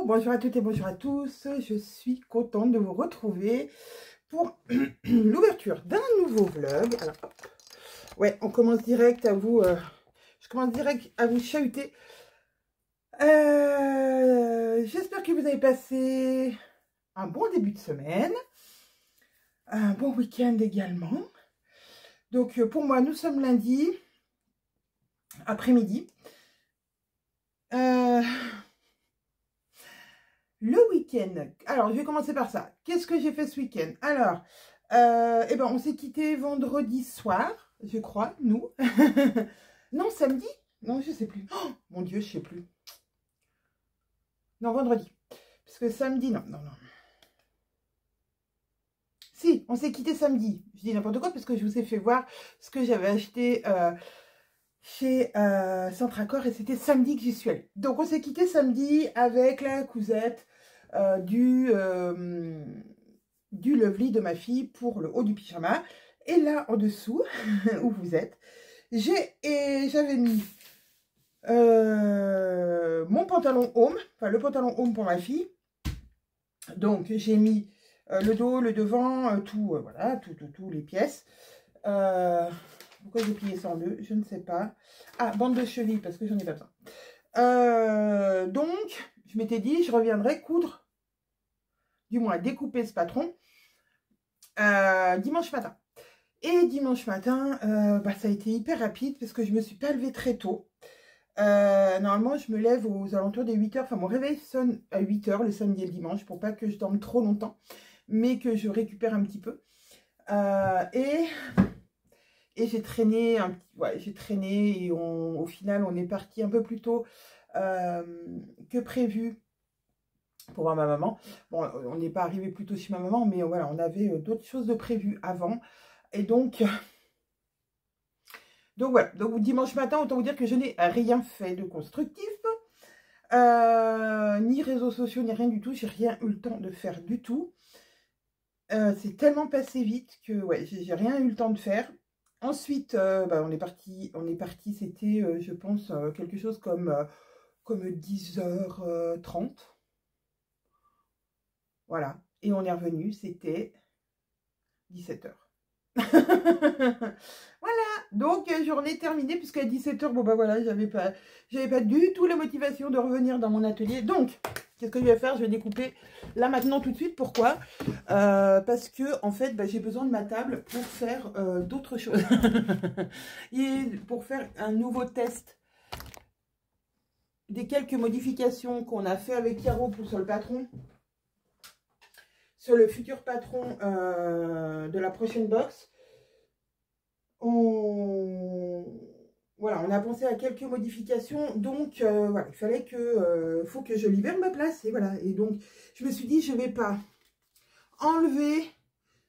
Bonjour à toutes et bonjour à tous. Je suis contente de vous retrouver pour l'ouverture d'un nouveau vlog. Alors, hop. Ouais, on commence direct à vous... je commence direct à vous chahuter. J'espère que vous avez passé un bon début de semaine. Un bon week-end également. Donc, pour moi, nous sommes lundi après-midi. Le week-end, alors je vais commencer par ça. Qu'est-ce que j'ai fait ce week-end? Alors, eh ben, on s'est quitté vendredi soir, je crois, nous. Non, samedi? Non, je sais plus. Oh, mon Dieu, je sais plus. Non, vendredi. Parce que samedi, non. Si, on s'est quitté samedi. Je dis n'importe quoi parce que je vous ai fait voir ce que j'avais acheté chez Centracor et c'était samedi que j'y suis allée. Donc, on s'est quitté samedi avec la cousette du Lovely de ma fille pour le haut du pyjama. Et là, en dessous, où vous êtes, j'avais mis mon pantalon home, enfin le pantalon home pour ma fille. Donc, j'ai mis le dos, le devant, tout, voilà, tout, les pièces. Pourquoi j'ai plié ça en deux? Je ne sais pas. Ah, bande de cheville, parce que j'en ai pas besoin. Donc, je m'étais dit, je reviendrai coudre, du moins découper ce patron, dimanche matin. Et dimanche matin, ça a été hyper rapide parce que je me suis pas levée très tôt. Normalement, je me lève aux alentours des 8 h. Enfin, mon réveil sonne à 8 h le samedi et le dimanche pour pas que je dorme trop longtemps, mais que je récupère un petit peu. Et j'ai traîné, j'ai traîné et au final, on est parti un peu plus tôt que prévu pour voir ma maman. Bon, on n'est pas arrivé plus tôt chez ma maman, mais voilà, on avait d'autres choses de prévues avant. Et donc voilà, donc dimanche matin, autant vous dire que je n'ai rien fait de constructif. Ni réseaux sociaux, ni rien du tout. J'ai rien eu le temps de faire du tout. C'est tellement passé vite que ouais, j'ai rien eu le temps de faire. Ensuite, on est parti, c'était, je pense, quelque chose comme 10h30. Voilà. Et on est revenu, c'était 17 h. Voilà. Donc, journée terminée, puisqu'à 17 h, bon bah voilà, j'avais pas du tout la motivation de revenir dans mon atelier. Donc, qu'est-ce que je vais faire? Je vais découper là maintenant tout de suite. Pourquoi? Parce que en fait, j'ai besoin de ma table pour faire d'autres choses. Et pour faire un nouveau test des quelques modifications qu'on a fait avec Caro sur le patron, sur le futur patron de la prochaine box. Voilà, on a pensé à quelques modifications, donc voilà, il fallait que, faut que je libère ma place, et voilà, et donc je me suis dit, je vais pas enlever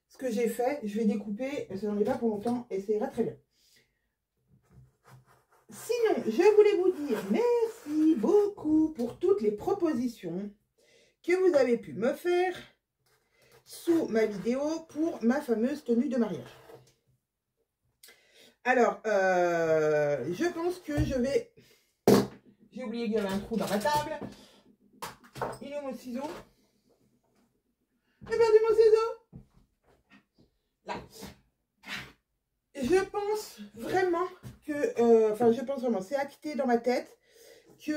ce que j'ai fait, je vais découper, ça n'en est pas pour longtemps, et ça ira très bien. Sinon, je voulais vous dire merci beaucoup pour toutes les propositions que vous avez pu me faire sous ma vidéo pour ma fameuse tenue de mariage. Alors, je pense que je vais... J'ai oublié qu'il y avait un trou dans ma table. Il est où mon ciseau? J'ai perdu mon ciseau. Là. Je pense vraiment que... enfin, je pense vraiment, c'est acté dans ma tête que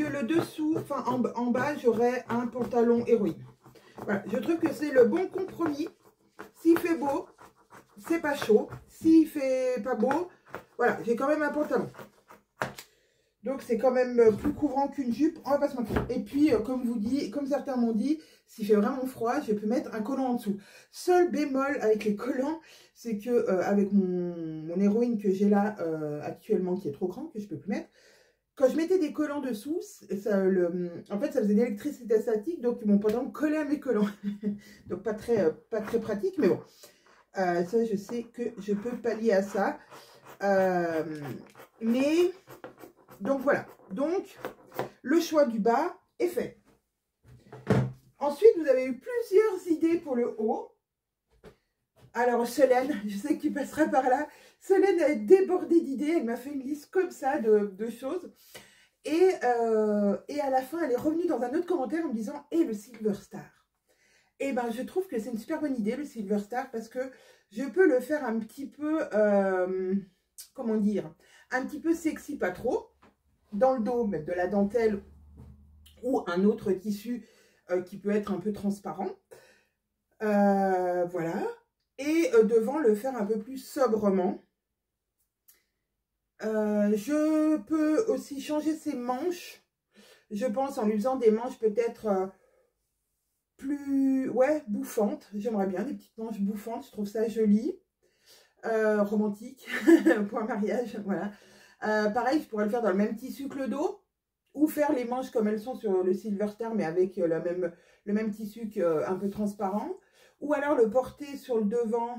le dessous, enfin, en bas, j'aurai un pantalon héroïne. Voilà, je trouve que c'est le bon compromis. S'il fait beau, c'est pas chaud. S'il fait pas beau, voilà, j'ai quand même un pantalon. Donc c'est quand même plus couvrant qu'une jupe, on va pas se mentir. Et puis comme certains m'ont dit, s'il fait vraiment froid, je peux mettre un collant en dessous. Seul bémol avec les collants, c'est que avec mon héroïne que j'ai là actuellement, qui est trop grand, que je peux plus mettre, quand je mettais des collants dessous, en fait ça faisait de l'électricité statique, donc mon pantalon collait à mes collants. Donc pas très pratique, mais bon. Ça, je sais que je peux pallier à ça. Mais, donc voilà. Donc, le choix du bas est fait. Ensuite, vous avez eu plusieurs idées pour le haut. Alors, Solène, je sais que tu passeras par là. Solène a débordé d'idées. Elle m'a fait une liste comme ça de choses. Et à la fin, elle est revenue dans un autre commentaire en me disant « Et le Silver Star ?» Et ben, je trouve que c'est une super bonne idée, le Silver Star, parce que je peux le faire un petit peu, comment dire, un petit peu sexy, pas trop. Dans le dos, mettre de la dentelle ou un autre tissu qui peut être un peu transparent. Voilà. Et devant, le faire un peu plus sobrement. Je peux aussi changer ses manches. Je pense en lui faisant des manches peut-être plus, ouais, bouffantes. J'aimerais bien des petites manches bouffantes. Je trouve ça joli. Romantique. Pour un mariage, voilà. Pareil, je pourrais le faire dans le même tissu que le dos. Ou faire les manches comme elles sont sur le Silver Star, mais avec le même tissu un peu transparent. Ou alors le porter sur le devant,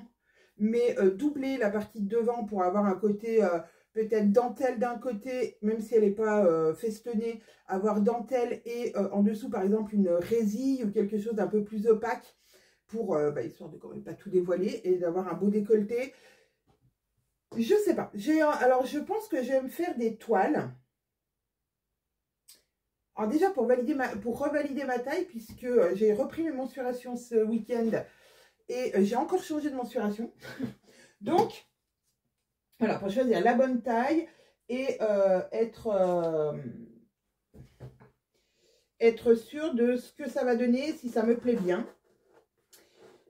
mais doubler la partie de devant pour avoir un côté peut-être dentelle d'un côté, même si elle n'est pas festonnée, avoir dentelle et en dessous par exemple une résille ou quelque chose d'un peu plus opaque pour, histoire de quand même pas tout dévoiler et d'avoir un beau décolleté. Je sais pas. Alors je pense que je vais me faire des toiles. Alors déjà pour revalider ma taille, puisque j'ai repris mes mensurations ce week-end et j'ai encore changé de mensuration. Donc, voilà, pour choisir la bonne taille et être sûr de ce que ça va donner, si ça me plaît bien.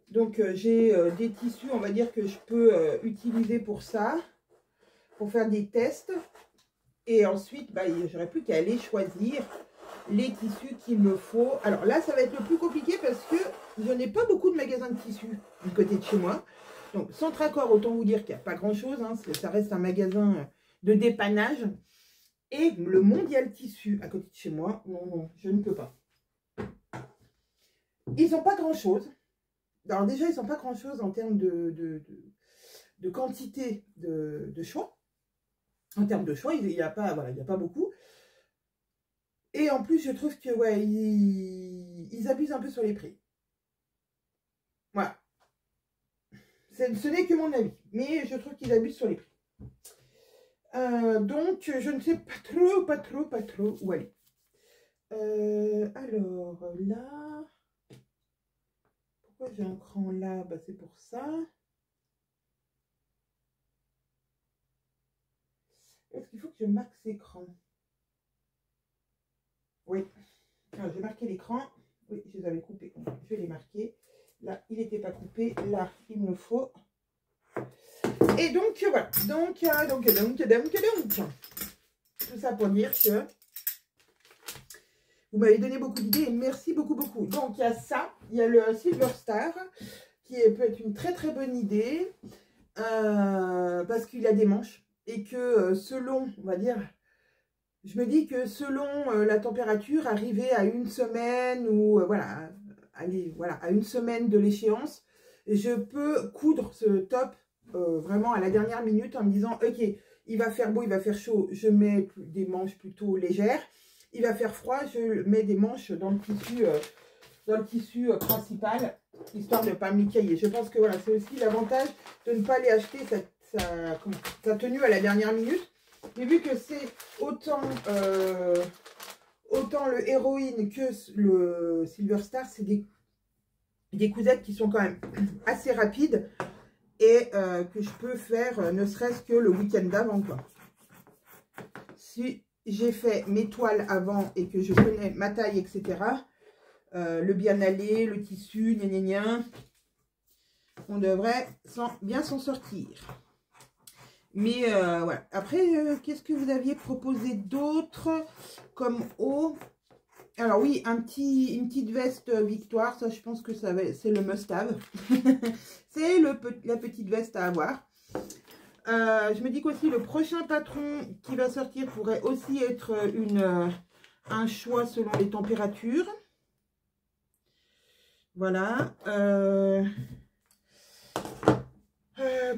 Donc, j'ai des tissus, on va dire, que je peux utiliser pour ça, pour faire des tests. Et ensuite, j'aurai plus qu'à aller choisir les tissus qu'il me faut. Alors là, ça va être le plus compliqué parce que je n'ai pas beaucoup de magasins de tissus du côté de chez moi. Donc, Centracor, autant vous dire qu'il n'y a pas grand-chose. Hein, ça reste un magasin de dépannage. Et le Mondial Tissu, à côté de chez moi, non, je ne peux pas. Ils n'ont pas grand-chose. Alors déjà, ils n'ont pas grand-chose en termes de quantité de choix. En termes de choix, il n'y a pas, voilà, il n'y a pas beaucoup. Et en plus, je trouve que ouais, ils abusent un peu sur les prix. Voilà. Ce n'est que mon avis. Mais je trouve qu'ils abusent sur les prix. Donc, je ne sais pas trop où aller. Alors, là... Pourquoi j'ai un cran là? C'est pour ça. Est-ce qu'il faut que je marque ces crans? Oui. Alors, j'ai marqué l'écran. Oui, je les avais coupés. Je vais les marquer. Là, il n'était pas coupé. Là, il me faut. Et donc, voilà. Donc. Tout ça pour dire que vous m'avez donné beaucoup d'idées et merci beaucoup. Donc, il y a ça. Il y a le Silver Star qui peut être une très très bonne idée parce qu'il a des manches et que selon, on va dire... Je me dis que selon la température, arriver à une semaine ou voilà, allez, voilà, à une semaine de l'échéance, je peux coudre ce top vraiment à la dernière minute en me disant ok, il va faire beau, il va faire chaud, je mets des manches plutôt légères, il va faire froid, je mets des manches dans le tissu principal, histoire de ne pas m'écailler. Je pense que voilà, c'est aussi l'avantage de ne pas aller acheter sa tenue à la dernière minute. Mais vu que c'est autant le Héroïne que le Silver Star, c'est des cousettes qui sont quand même assez rapides et que je peux faire ne serait-ce que le week-end d'avant, quoi. Si j'ai fait mes toiles avant et que je connais ma taille, etc., le bien aller, le tissu, gna gna gna, on devrait bien s'en sortir. Mais voilà. Après, qu'est-ce que vous aviez proposé d'autre comme haut? Alors oui, une petite veste Victoire. Ça, je pense que c'est le must-have. C'est la petite veste à avoir. Je me dis qu'aussi le prochain patron qui va sortir pourrait aussi être un choix selon les températures. Voilà.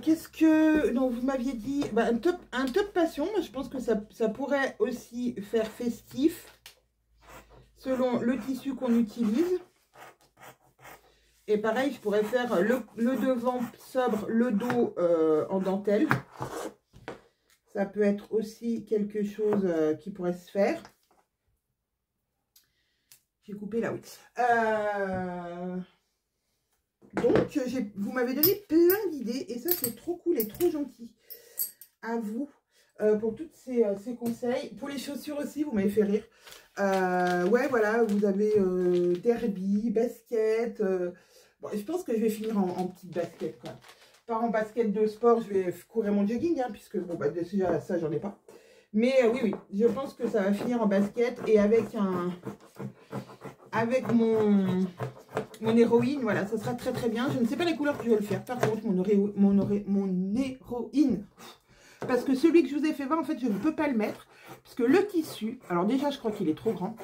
Qu'est-ce que... Donc, vous m'aviez dit... un top passion. Moi, je pense que ça pourrait aussi faire festif. Selon le tissu qu'on utilise. Et pareil, je pourrais faire le devant sobre, le dos en dentelle. Ça peut être aussi quelque chose qui pourrait se faire. J'ai coupé là, oui. Donc, vous m'avez donné plein d'idées et ça, c'est trop cool et trop gentil. À vous pour tous ces conseils. Pour les chaussures aussi, vous m'avez fait rire. Ouais, voilà, vous avez derby, basket. Bon, je pense que je vais finir en petite basket, quoi. Pas en basket de sport, je vais courir mon jogging, hein, puisque, bon, bah, déjà, ça, j'en ai pas. Mais oui, oui, je pense que ça va finir en basket et avec mon héroïne, voilà, ça sera très très bien. Je ne sais pas les couleurs que je vais le faire. Par contre, mon héroïne, parce que celui que je vous ai fait voir, en fait, je ne peux pas le mettre. Parce que le tissu, alors déjà, je crois qu'il est trop grand.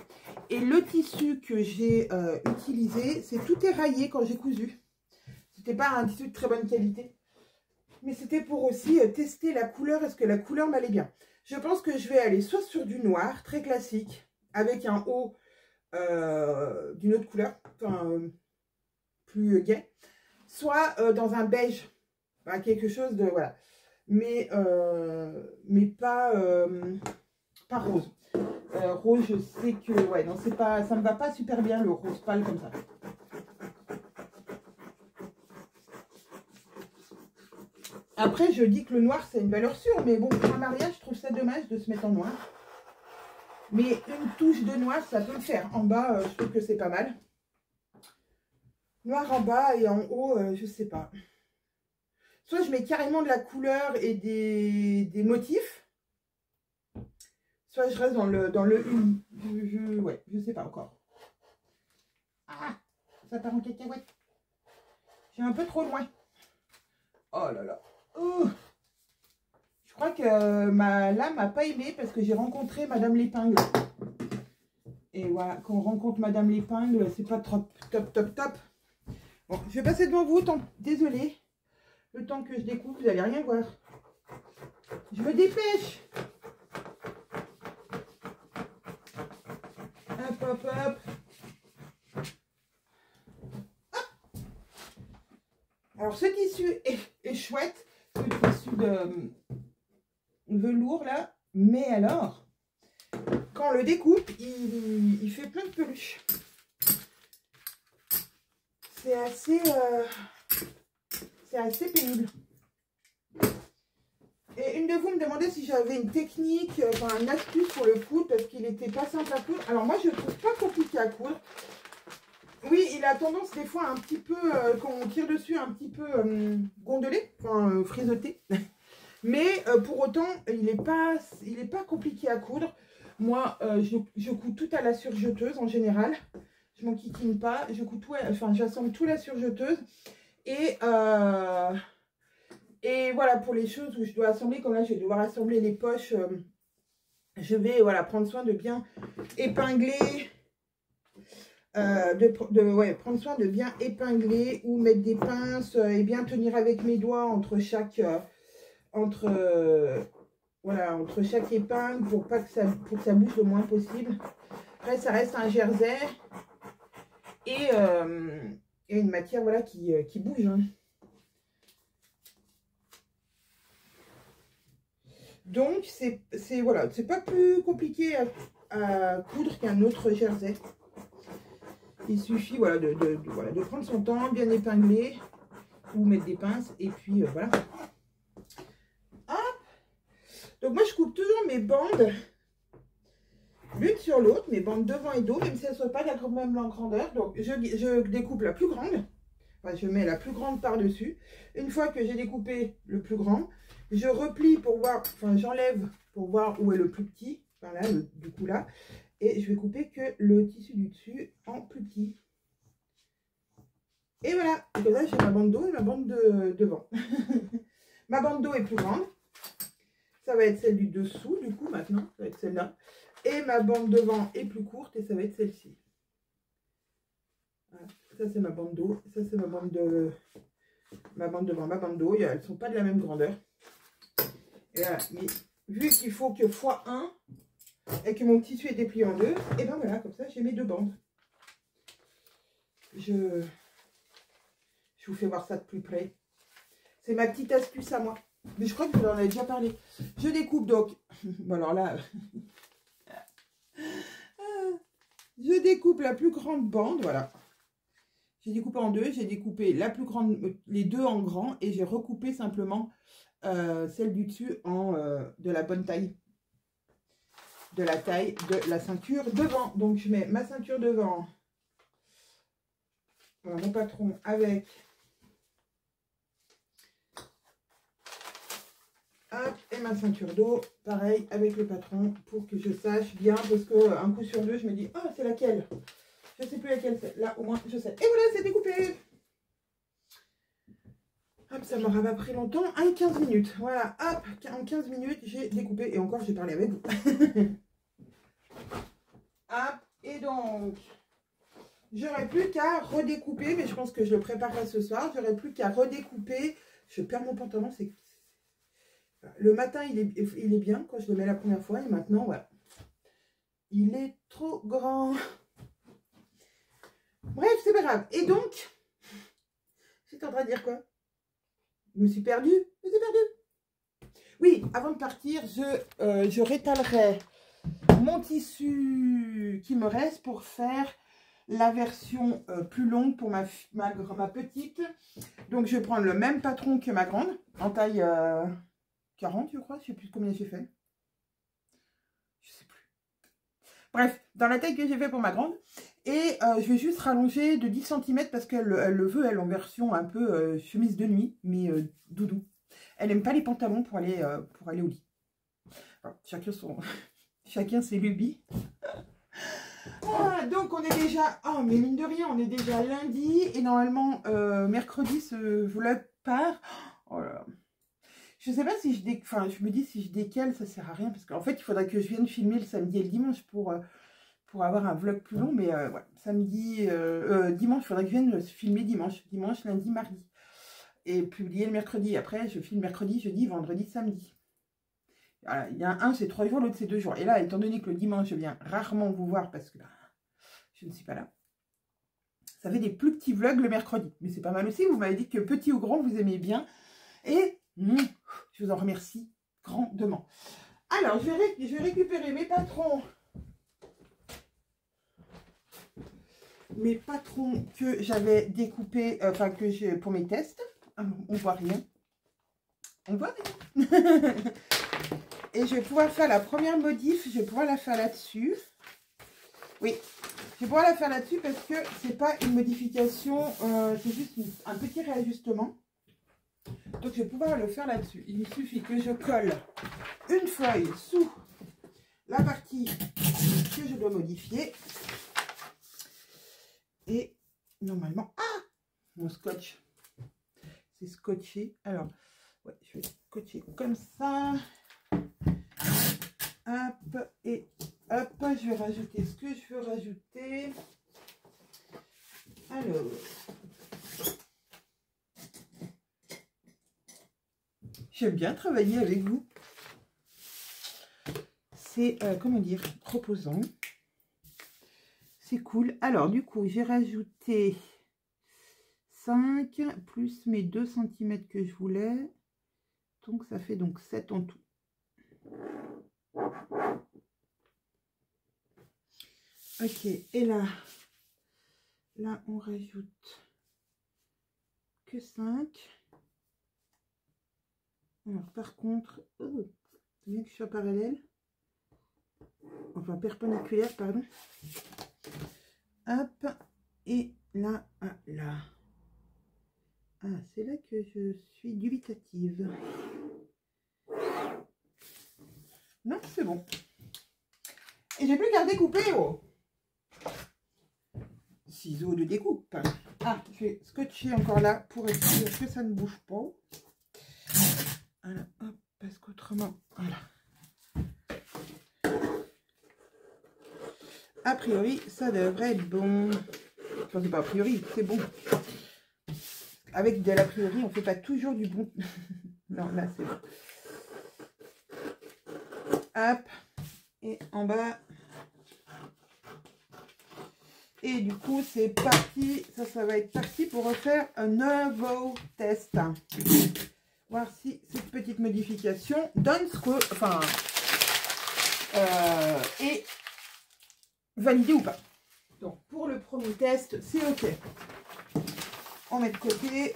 Et le tissu que j'ai utilisé, c'est tout éraillé quand j'ai cousu. C'était pas un tissu de très bonne qualité. Mais c'était pour aussi tester la couleur. Est-ce que la couleur m'allait bien? Je pense que je vais aller soit sur du noir, très classique, avec un haut d'une autre couleur, enfin, plus gai. Soit dans un beige, enfin, quelque chose de, voilà. Mais pas rose. Rose, je sais que, ouais, non, c'est pas, ça me va pas super bien le rose pâle comme ça. Après, je dis que le noir, c'est une valeur sûre, mais bon, pour un mariage, je trouve ça dommage de se mettre en noir. Mais une touche de noir, ça peut le faire. En bas, je trouve que c'est pas mal. Noir en bas et en haut, je sais pas. Soit je mets carrément de la couleur et des motifs. Soit je reste dans le uni. Ouais, je sais pas encore. Ah, ça part en cacahuète. J'ai un peu trop loin. Oh là là. Je crois que ma lame n'a pas aimé parce que j'ai rencontré Madame l'Épingle. Et voilà, quand on rencontre Madame l'Épingle, c'est pas trop top. Bon, je vais passer devant vous. Désolée. Le temps que je découpe, vous n'allez rien voir. Je me dépêche. Hop. Alors, ce tissu est chouette. Ce tissu de velours, là. Mais alors, quand on le découpe, il fait plein de peluches. C'est assez pénible. Et une de vous me demandait si j'avais une technique, enfin une astuce pour le coudre, parce qu'il n'était pas simple à coudre. Alors moi, je ne trouve pas compliqué à coudre. Oui, il a tendance des fois un petit peu, quand on tire dessus, un petit peu gondolé, enfin frisotté. Mais pour autant, il n'est pas compliqué à coudre. Moi, je couds tout à la surjeteuse en général. Je m'en kikine pas. Je couds tout, enfin j'assemble tout à la surjeteuse. Et voilà, pour les choses où je dois assembler, comme là, je vais devoir assembler les poches. Je vais voilà, prendre soin de bien épingler. Prendre soin de bien épingler ou mettre des pinces et bien tenir avec mes doigts entre chaque épingle pour que ça bouge le moins possible. Après, ça reste un jersey et une matière voilà, qui bouge. Hein. Donc, c'est pas plus compliqué à coudre qu'un autre jersey. Il suffit voilà, de prendre son temps, bien épingler ou mettre des pinces et puis voilà. Hop. Donc moi je coupe toujours mes bandes l'une sur l'autre, mes bandes devant et dos, même si elles ne soient pas de la même grandeur. Donc je découpe la plus grande, enfin, je mets la plus grande par-dessus. Une fois que j'ai découpé le plus grand, je replie pour voir, enfin j'enlève pour voir où est le plus petit, enfin là, du coup là. Et je vais couper que le tissu du dessus en plus petit. Et voilà. Et comme ça, j'ai ma bande dos et ma bande de devant. Ma bande dos est plus grande. Ça va être celle du dessous, du coup, maintenant. Ça va être celle-là. Et ma bande devant est plus courte et ça va être celle-ci. Voilà. Ça, c'est ma bande dos. Ça, c'est ma bande devant, ma bande dos. Elles ne sont pas de la même grandeur. Et voilà. Mais vu qu'il faut que x1... et que mon tissu est déplié en deux, et ben voilà, comme ça j'ai mes deux bandes. Je vous fais voir ça de plus près. C'est ma petite astuce à moi. Mais je crois que je vous en ai déjà parlé. Je découpe donc. Bon alors là. Je découpe la plus grande bande, voilà. J'ai découpé en deux, j'ai découpé la plus grande, les deux en grand, et j'ai recoupé simplement celle du dessus en de la bonne taille. De la taille de la ceinture devant. Donc je mets ma ceinture devant. Voilà, mon patron avec. Hop, et ma ceinture d'eau, pareil avec le patron pour que je sache bien, parce que un coup sur deux, je me dis, ah, c'est laquelle? Je sais plus laquelle c'est. Là, au moins, je sais. Et voilà, c'est découpé. Hop, ça m'aura pas pris longtemps. 15 minutes. Voilà, hop, en 15 minutes, j'ai découpé. Et encore, j'ai parlé avec vous. Hop, et donc, j'aurais plus qu'à redécouper, mais je pense que je le préparerai ce soir. J'aurais plus qu'à redécouper. Je perds mon pantalon, c'est... Le matin, il est bien quand je le mets la première fois. Et maintenant, voilà. Il est trop grand. Bref, c'est pas grave. Et donc, j'étais en train de dire quoi? Je me suis perdue. Oui, avant de partir, je rétalerai mon tissu qui me reste pour faire la version plus longue pour ma petite. Donc, je vais prendre le même patron que ma grande, en taille 40, je crois. Je ne sais plus combien j'ai fait. Je sais plus. Bref, dans la taille que j'ai fait pour ma grande. Et je vais juste rallonger de 10 cm parce qu'elle le veut, elle, en version un peu chemise de nuit, mais doudou. Elle n'aime pas les pantalons pour aller au lit. Enfin, chacun ses lubies. Ah, donc on est déjà... Oh, mais mine de rien, on est déjà lundi. Et normalement, mercredi, ce vlog part. Oh là là. Je sais pas si je décale... Enfin, je me dis si je décale, ça sert à rien. Parce qu'en fait, il faudrait que je vienne filmer le samedi et le dimanche pour avoir un vlog plus long. Mais ouais, samedi... dimanche, il faudrait que je vienne filmer dimanche. Dimanche, lundi, mardi. Et publier le mercredi. Après, je filme mercredi, jeudi, vendredi, samedi. Voilà, il y a un, c'est 3 jours, l'autre, c'est 2 jours. Et là, étant donné que le dimanche, je viens rarement vous voir parce que là, je ne suis pas là. Ça fait des plus petits vlogs le mercredi. Mais c'est pas mal aussi. Vous m'avez dit que petit ou grand, vous aimez bien. Et je vous en remercie grandement. Alors, je vais récupérer mes patrons. Mes patrons que j'avais découpés, enfin, que j'ai pour mes tests. On voit rien. On voit rien. Et je vais pouvoir faire la première modif. Je vais pouvoir la faire là-dessus. Oui, je vais pouvoir la faire là-dessus parce que c'est pas une modification. C'est juste un petit réajustement. Donc, je vais pouvoir le faire là-dessus. Il suffit que je colle une feuille sous la partie que je dois modifier. Et normalement... Ah! Mon scotch. C'est scotché. Alors, ouais, je vais scotcher comme ça. Hop, et hop, je vais rajouter ce que je veux rajouter. Alors, j'aime bien travailler avec vous. C'est, comment dire, reposant. C'est cool. Alors, du coup, j'ai rajouté 5 plus mes 2 cm que je voulais. Donc, ça fait donc 7 en tout. Ok, et là, on rajoute que 5. Alors, par contre, c'est bien que je sois parallèle. Enfin, perpendiculaire, pardon. Hop, et là, là. Ah, c'est là que je suis dubitative. Non, c'est bon. Et j'ai plus qu'à découper, oh. Ciseaux de découpe. Ah, je vais scotcher encore là pour être sûr que ça ne bouge pas. Voilà, hop, parce qu'autrement, voilà. A priori, ça devrait être bon. Enfin, c'est pas a priori, c'est bon. Avec de l'a priori, on fait pas toujours du bon. Non, là, c'est bon. Hop, et en bas. Et du coup, c'est parti. Ça va être parti pour refaire un nouveau test. Voir si cette petite modification donne ce que... Enfin... est validé ou pas. Donc, pour le premier test, c'est OK. On met de côté.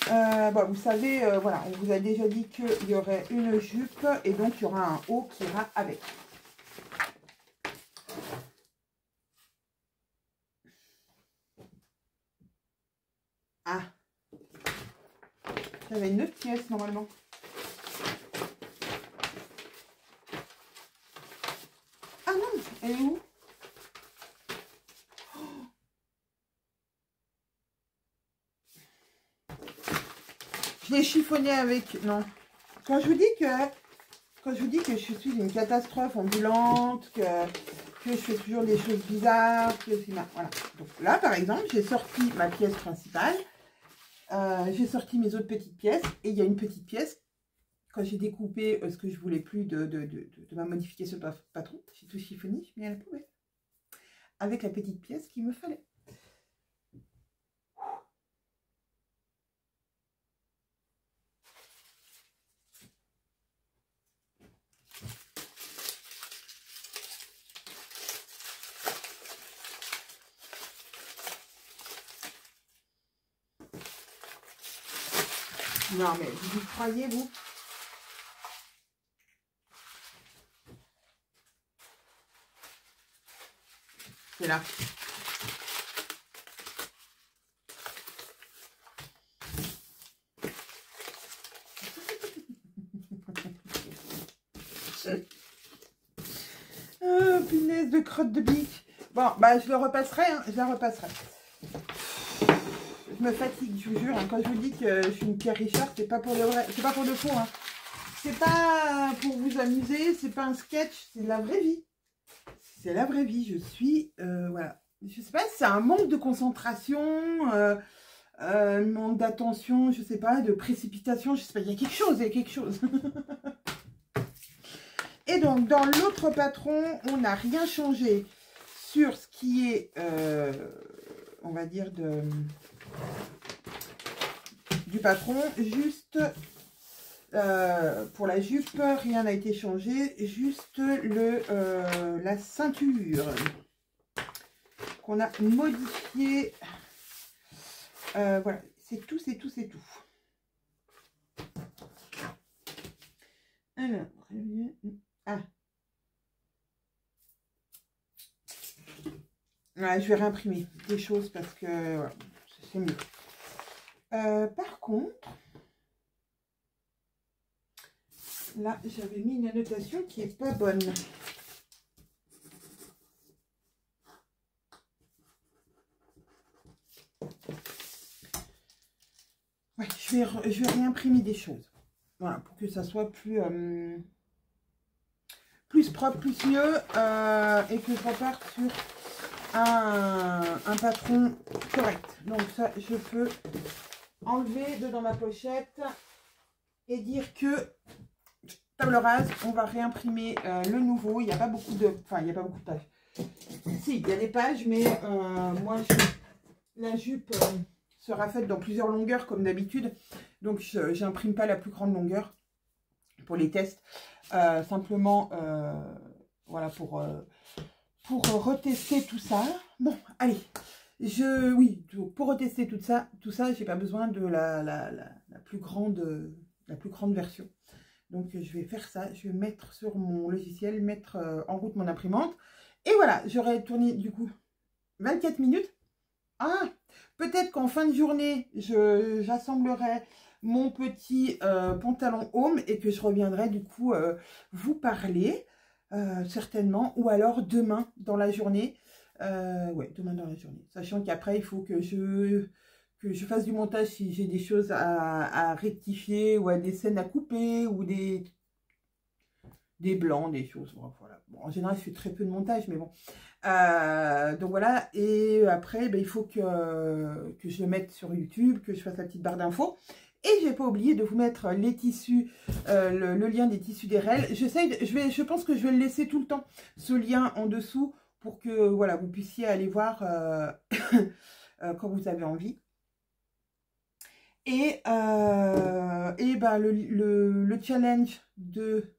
Bon, vous savez, voilà, on vous a déjà dit qu'il y aurait une jupe et donc il y aura un haut qui ira avec. Ah, j'avais une autre pièce normalement. Ah non, elle est où? Je l'ai chiffonné avec... Non. Quand je vous dis que je suis une catastrophe ambulante, que je fais toujours des choses bizarres, que voilà. Donc là, par exemple, j'ai sorti ma pièce principale, j'ai sorti mes autres petites pièces, et il y a une petite pièce, quand j'ai découpé ce que je voulais plus de ma modification de patron, j'ai tout chiffonné, je mets à la poubelle, avec la petite pièce qu'il me fallait. Non, mais vous y croyez, vous? C'est là. Oh, punaise de crotte de bique. Bon, bah, je le repasserai, hein, je la repasserai. Je me fatigue, je vous jure, hein, quand je vous dis que je suis une Pierre Richard, c'est pas pour le vrai, c'est pas pour le faux, hein. C'est pas pour vous amuser, c'est pas un sketch, c'est la vraie vie. C'est la vraie vie, je suis, voilà. Je sais pas si c'est un manque de concentration, manque d'attention, je sais pas, de précipitation, je sais pas, il y a quelque chose, il y a quelque chose. Et donc, dans l'autre patron, on n'a rien changé sur ce qui est, on va dire, du patron. Juste, pour la jupe, rien n'a été changé. Juste la ceinture qu'on a modifiée. Voilà, c'est tout, c'est tout, c'est tout. Alors, ah. Ouais, je vais réimprimer des choses parce que voilà, c'est mieux. Par contre, là, j'avais mis une annotation qui est pas bonne. Ouais, je vais réimprimer des choses. Voilà, pour que ça soit plus propre, plus mieux, et que je reparte sur un patron correct. Donc ça, je peux enlever dans ma pochette et dire que table rase, on va réimprimer le nouveau. Il n'y a pas beaucoup de... Enfin, il n'y a pas beaucoup de pages. Si, il y a des pages, mais moi, la jupe sera faite dans plusieurs longueurs comme d'habitude. Donc, je n'imprime pas la plus grande longueur pour les tests. Simplement, voilà, pour retester tout ça. Bon, allez. Oui, pour retester tout ça, j'ai pas besoin de la plus grande version. Donc, je vais faire ça. Je vais mettre sur mon logiciel, mettre en route mon imprimante. Et voilà, j'aurai tourné du coup 24 minutes. Ah, peut-être qu'en fin de journée, j'assemblerai mon petit pantalon home et que je reviendrai du coup vous parler certainement. Ou alors demain dans la journée. Ouais, demain dans la journée. Sachant qu'après, il faut que je fasse du montage si j'ai des choses à rectifier ou des scènes à couper ou des blancs, des choses. Bon, voilà. Bon, en général, je fais très peu de montage, mais bon. Donc voilà. Et après, ben, il faut que je le mette sur YouTube, que je fasse la petite barre d'infos. Et j'ai pas oublié de vous mettre les tissus, le lien des tissus d'Erel. Je pense que je vais le laisser tout le temps, ce lien en dessous, pour que voilà, vous puissiez aller voir quand vous avez envie. Et ben, le challenge de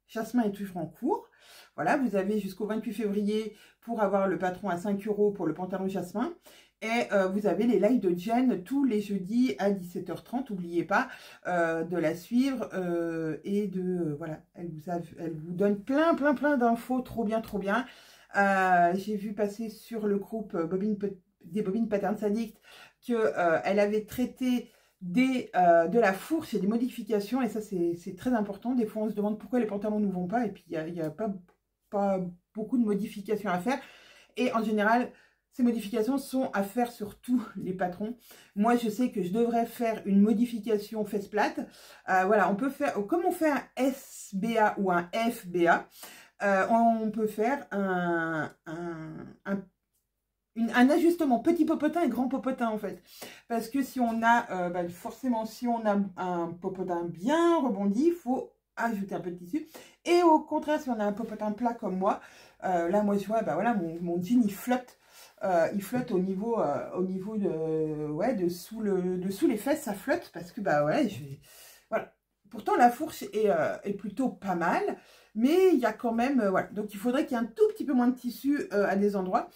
Jasmin est toujours en cours. Voilà, vous avez jusqu'au 28 février pour avoir le patron à 5 € pour le pantalon Jasmin. Et vous avez les lives de Jen tous les jeudis à 17h30. N'oubliez pas de la suivre et de... voilà, elle vous donne plein d'infos. Trop bien, trop bien. J'ai vu passer sur le groupe des Bobines Patterns Addicts qu'elle avait traité de la fourche et des modifications. Et ça, c'est très important. Des fois, on se demande pourquoi les pantalons ne vont pas. Et puis, il n'y a pas beaucoup de modifications à faire. Et en général... ces modifications sont à faire sur tous les patrons. Moi, je sais que je devrais faire une modification fesses plates. Voilà, on peut faire, comme on fait un SBA ou un FBA, on peut faire un ajustement petit popotin et grand popotin en fait. Parce que si on a, forcément, si on a un popotin bien rebondi, il faut ajouter un peu de tissu. Et au contraire, si on a un popotin plat comme moi, là, moi, je vois, voilà, mon jean, il flotte. Il flotte au niveau de sous les fesses, ça flotte parce que voilà. Pourtant la fourche est plutôt pas mal, mais il y a quand même voilà. Donc il faudrait qu'il y ait un tout petit peu moins de tissu à des endroits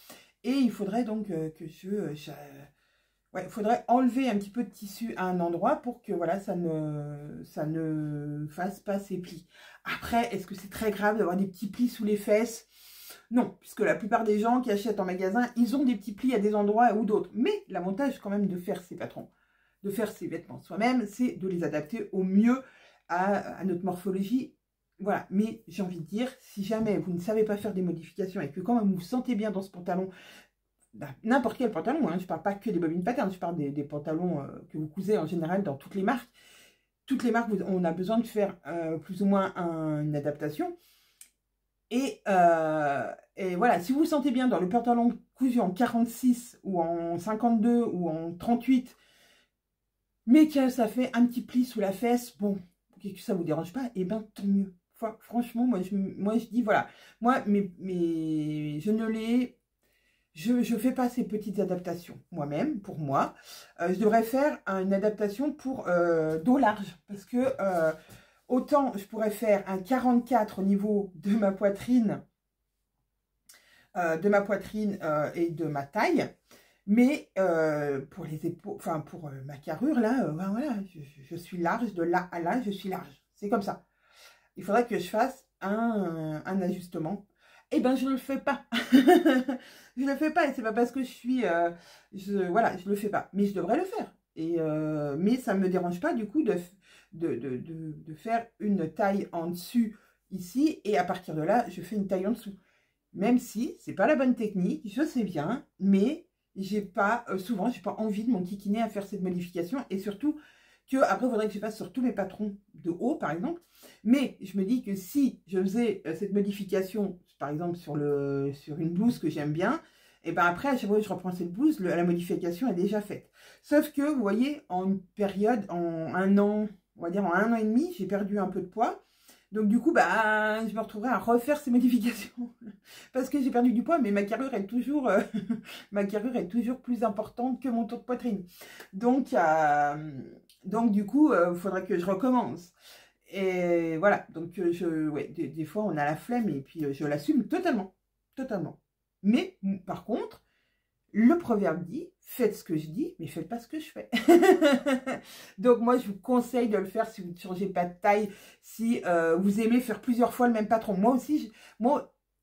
et il faudrait donc que il faudrait enlever un petit peu de tissu à un endroit pour que voilà ça ne fasse pas ces plis. Après, est-ce que c'est très grave d'avoir des petits plis sous les fesses? Non, puisque la plupart des gens qui achètent en magasin, ils ont des petits plis à des endroits ou d'autres. Mais l'avantage quand même de faire ces patrons, de faire ces vêtements soi-même, c'est de les adapter au mieux à notre morphologie. Voilà, mais j'ai envie de dire, si jamais vous ne savez pas faire des modifications et que quand même vous vous sentez bien dans ce pantalon, n'importe quel pantalon, hein, je ne parle pas que des Bobines Patterns, je parle des pantalons que vous cousez en général dans toutes les marques. Toutes les marques, on a besoin de faire plus ou moins une adaptation. Et voilà, si vous vous sentez bien dans le pantalon cousu en 46 ou en 52 ou en 38, mais que ça fait un petit pli sous la fesse, bon, que ça ne vous dérange pas, et bien tant mieux. Enfin, franchement, moi je dis, voilà, moi, mais je fais pas ces petites adaptations moi-même, pour moi. Je devrais faire une adaptation pour dos large, parce que... autant je pourrais faire un 44 au niveau de ma poitrine, et de ma taille, mais pour les épaules, enfin pour ma carrure là, voilà, je suis large, de là à là, je suis large. C'est comme ça. Il faudrait que je fasse un ajustement. Eh bien, je ne le fais pas. Je ne le fais pas, et c'est pas parce que voilà, je ne le fais pas. Mais je devrais le faire. Mais ça ne me dérange pas du coup de faire une taille en dessus ici, et à partir de là, je fais une taille en dessous. Même si c'est pas la bonne technique, je sais bien, mais j'ai pas souvent, j'ai pas envie de m'enquiquiner à faire cette modification, et surtout que après il faudrait que je fasse sur tous mes patrons de haut par exemple. Mais je me dis que si je faisais cette modification, par exemple sur une blouse que j'aime bien, et ben après à chaque fois que je reprends cette blouse, la modification est déjà faite. Sauf que vous voyez, en une période, en un an, on va dire en 1 an et demi, j'ai perdu un peu de poids. Donc du coup, je me retrouverai à refaire ces modifications parce que j'ai perdu du poids, mais ma carrure est toujours, plus importante que mon taux de poitrine. Donc du coup, il faudrait que je recommence. Et voilà, donc des fois on a la flemme et puis je l'assume totalement, totalement. Mais par contre, le proverbe dit, faites ce que je dis, mais faites pas ce que je fais. Donc moi, je vous conseille de le faire si vous ne changez pas de taille, si vous aimez faire plusieurs fois le même patron. Moi aussi,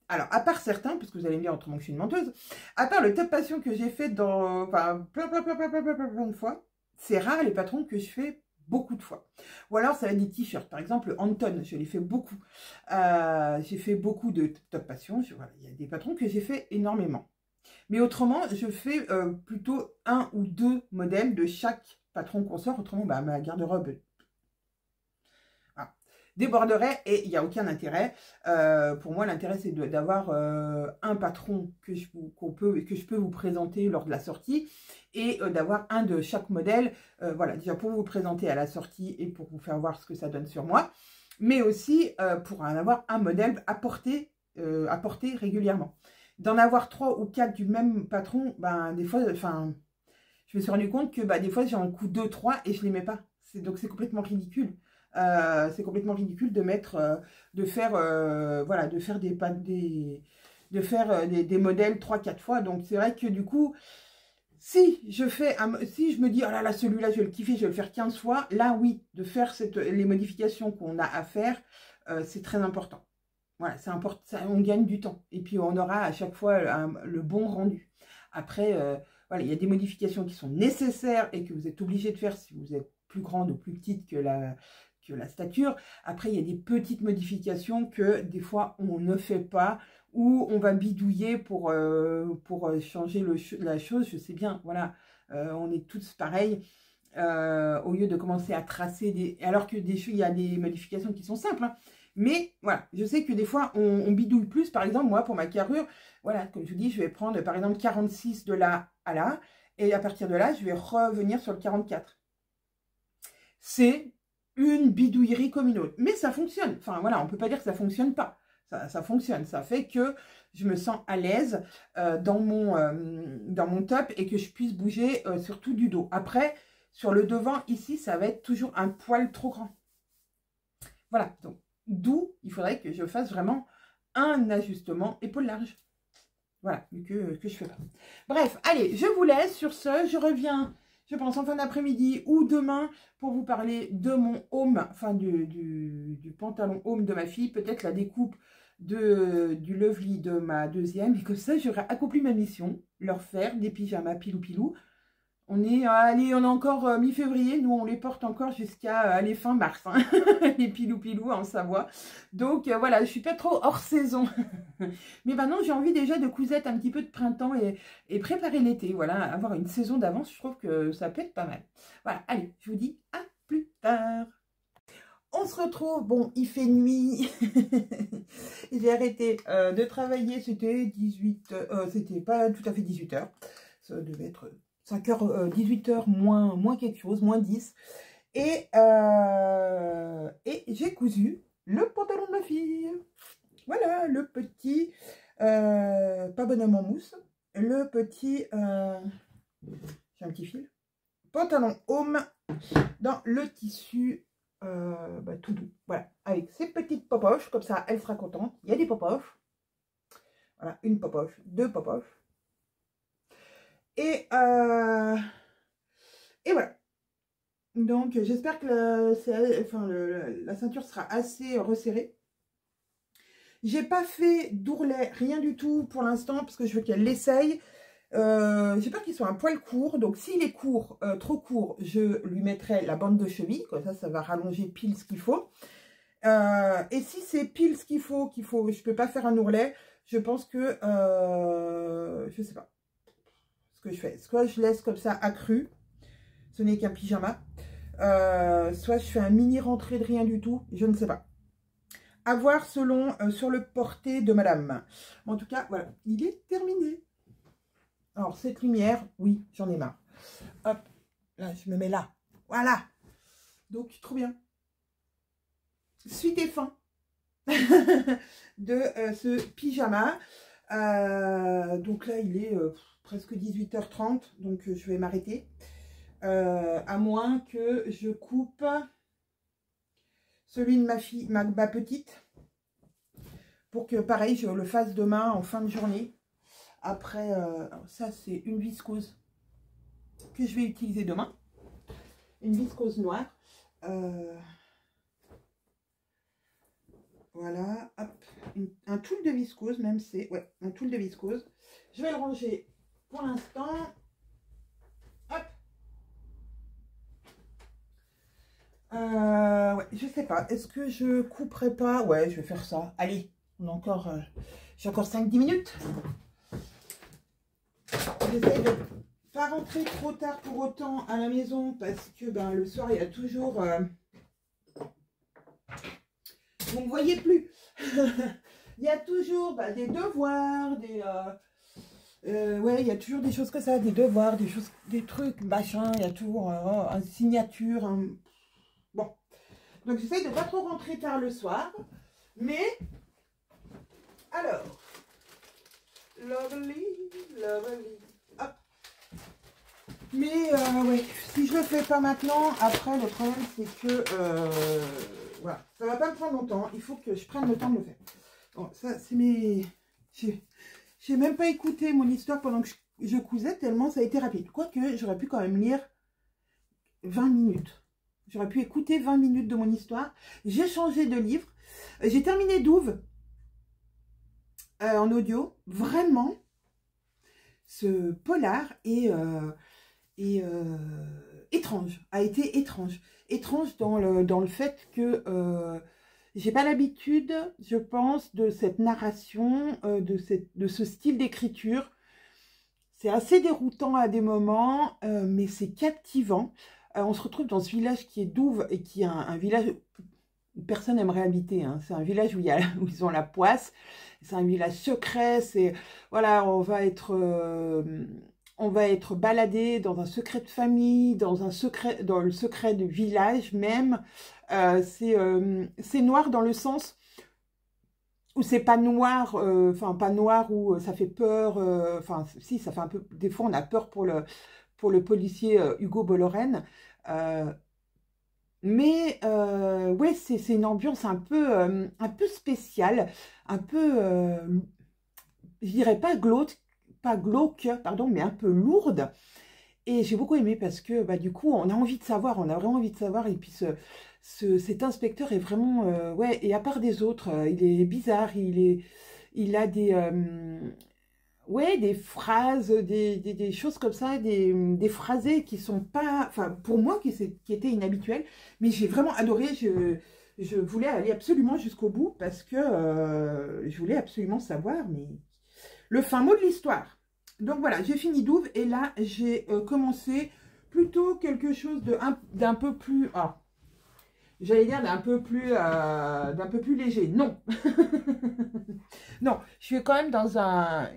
alors à part certains, parce que vous allez me dire autrement que je suis une menteuse, à part le top passion que j'ai fait dans plein de fois, c'est rare les patrons que je fais beaucoup de fois. Ou alors ça va être des t-shirts. Par exemple, Anton, je l'ai fait beaucoup. J'ai fait beaucoup de top passion. Voilà, il y a des patrons que j'ai fait énormément. Mais autrement, je fais plutôt 1 ou 2 modèles de chaque patron qu'on sort. Autrement, ma garde-robe déborderait et il n'y a aucun intérêt. Pour moi, l'intérêt, c'est d'avoir un patron que je peux vous présenter lors de la sortie et d'avoir un de chaque modèle. Voilà, déjà pour vous présenter à la sortie et pour vous faire voir ce que ça donne sur moi. Mais aussi pour en avoir un modèle à porter régulièrement. D'en avoir 3 ou 4 du même patron, des fois, je me suis rendu compte que bah, des fois, j'en coud 2, 3 et je les mets pas. Donc, c'est complètement ridicule. C'est complètement ridicule de mettre, voilà, de faire des modèles 3-4 fois. Donc, c'est vrai que du coup, si je me dis, oh là là, celui-là, je vais le kiffer, je vais le faire 15 fois, là, oui, de faire les modifications qu'on a à faire, c'est très important. Voilà, c'est important, on gagne du temps. Et puis, on aura à chaque fois le bon rendu. Après, voilà, il y a des modifications qui sont nécessaires et que vous êtes obligé de faire si vous êtes plus grande ou plus petite que la stature. Après, il y a des petites modifications que des fois, on ne fait pas ou on va bidouiller pour changer la chose. Je sais bien, voilà, on est tous pareils. Au lieu de commencer à tracer alors que il y a des modifications qui sont simples, hein. Mais voilà, je sais que des fois, on bidouille plus. Par exemple, moi, pour ma carrure, voilà, comme je vous dis, je vais prendre, par exemple, 46 de là à là. Et à partir de là, je vais revenir sur le 44. C'est une bidouillerie comme une autre. Mais ça fonctionne. Enfin, voilà, on ne peut pas dire que ça ne fonctionne pas. Ça fonctionne. Ça fait que je me sens à l'aise dans mon top et que je puisse bouger surtout du dos. Après, sur le devant, ici, ça va être toujours un poil trop grand. Voilà, donc. D'où il faudrait que je fasse vraiment un ajustement épaule large. Voilà, que je fais pas. Bref, allez, je vous laisse. Sur ce, je reviens, je pense, en fin d'après-midi ou demain pour vous parler de mon home, enfin du pantalon home de ma fille. Peut-être la découpe du lovely de ma deuxième. Et que ça, j'aurai accompli ma mission. Leur faire des pyjamas pilou-pilou. On est encore mi-février, nous on les porte encore jusqu'à fin mars, hein. Les pilou-pilou en Savoie. Donc voilà, je suis pas trop hors saison. Mais maintenant j'ai envie déjà de cousettes un petit peu de printemps et préparer l'été. Voilà, avoir une saison d'avance, je trouve que ça peut être pas mal. Voilà, allez, je vous dis à plus tard. On se retrouve, bon, il fait nuit. J'ai arrêté de travailler, c'était 18 h, c'était pas tout à fait 18 h. Ça devait être 5h, 18 h moins quelque chose, moins 10. Et j'ai cousu le pantalon de ma fille. Voilà, le petit, pas bonhomme en mousse, le petit, j'ai un petit fil, pantalon home dans le tissu tout doux. Voilà, avec ses petites popoches, comme ça elle sera contente. Il y a des popoches. Voilà, une popoche, deux popoches. Et voilà. Donc, j'espère que la ceinture sera assez resserrée. J'ai pas fait d'ourlet, rien du tout pour l'instant, parce que je veux qu'elle l'essaye. J'ai peur qu'il soit un poil court. Donc, s'il est court, trop court, je lui mettrai la bande de cheville. Comme ça va rallonger pile ce qu'il faut. Et si c'est pile ce qu'il faut, je peux pas faire un ourlet, je pense que, je sais pas ce que je fais. Soit je laisse comme ça accru, ce n'est qu'un pyjama, soit je fais un mini rentrée de rien du tout, je ne sais pas. À voir selon sur le porté de madame. En tout cas, voilà, il est terminé. Alors, cette lumière, oui, j'en ai marre. Hop, là, je me mets là. Voilà. Donc, trop bien. Suite et fin de ce pyjama. Donc là, il est presque 18h30, donc je vais m'arrêter. À moins que je coupe celui de ma fille, ma petite, pour que pareil, je le fasse demain en fin de journée. Après, ça c'est une viscose que je vais utiliser demain. Une viscose noire. Voilà, hop, un tulle de viscose, même c'est, ouais, un tulle de viscose. Je vais le ranger pour l'instant. Hop. Ouais, je sais pas, est-ce que je couperai pas? Ouais, je vais faire ça. Allez, on a encore, j'ai encore 5-10 minutes. J'essaie de pas rentrer trop tard pour autant à la maison parce que ben, le soir, il y a toujours... Vous ne me voyez plus. Il y a toujours des devoirs, ouais, il y a toujours des choses comme ça, des devoirs, des choses, des trucs, machin, il y a toujours une signature. Bon. Donc j'essaie de ne pas trop rentrer tard le soir. Mais, alors, lovely, lovely. Hop. Mais ouais, si je le fais pas maintenant, après le problème c'est que voilà, ça va pas me prendre longtemps. Il faut que je prenne le temps de le faire. Bon, ça c'est mes... J'ai même pas écouté mon histoire pendant que je cousais tellement ça a été rapide. Quoique j'aurais pu quand même lire 20 minutes. J'aurais pu écouter 20 minutes de mon histoire. J'ai changé de livre. J'ai terminé Douve en audio. Vraiment, ce polar est étrange, a été étrange. Étrange dans le fait que j'ai pas l'habitude, je pense, de cette narration, de ce style d'écriture. C'est assez déroutant à des moments, mais c'est captivant. On se retrouve dans ce village qui est Douve et qui est un village où personne n'aimerait habiter. Hein. C'est un village où où ils ont la poisse. C'est un village secret. C'est voilà, on va être baladé dans un secret de famille, dans le secret du village même. C'est noir dans le sens où c'est pas noir, enfin pas noir où ça fait peur, enfin si ça fait un peu, des fois on a peur pour le policier Hugo Bollorène, mais ouais c'est une ambiance un peu spéciale, un peu, je dirais pas glauque, pardon, mais un peu lourde. Et j'ai beaucoup aimé parce que bah, du coup, on a envie de savoir, on a vraiment envie de savoir. Et puis cet inspecteur est vraiment, ouais, et à part des autres, il est bizarre, il a ouais, des phrases, des choses comme ça, des phrasés qui sont pas, enfin, pour moi, qui étaient inhabituels. Mais j'ai vraiment adoré, je voulais aller absolument jusqu'au bout parce que je voulais absolument savoir, mais le fin mot de l'histoire. Donc voilà, j'ai fini Douve et là, j'ai commencé plutôt quelque chose d'un peu plus... Ah, j'allais dire d'un peu plus léger. Non. Non, je suis quand même dans un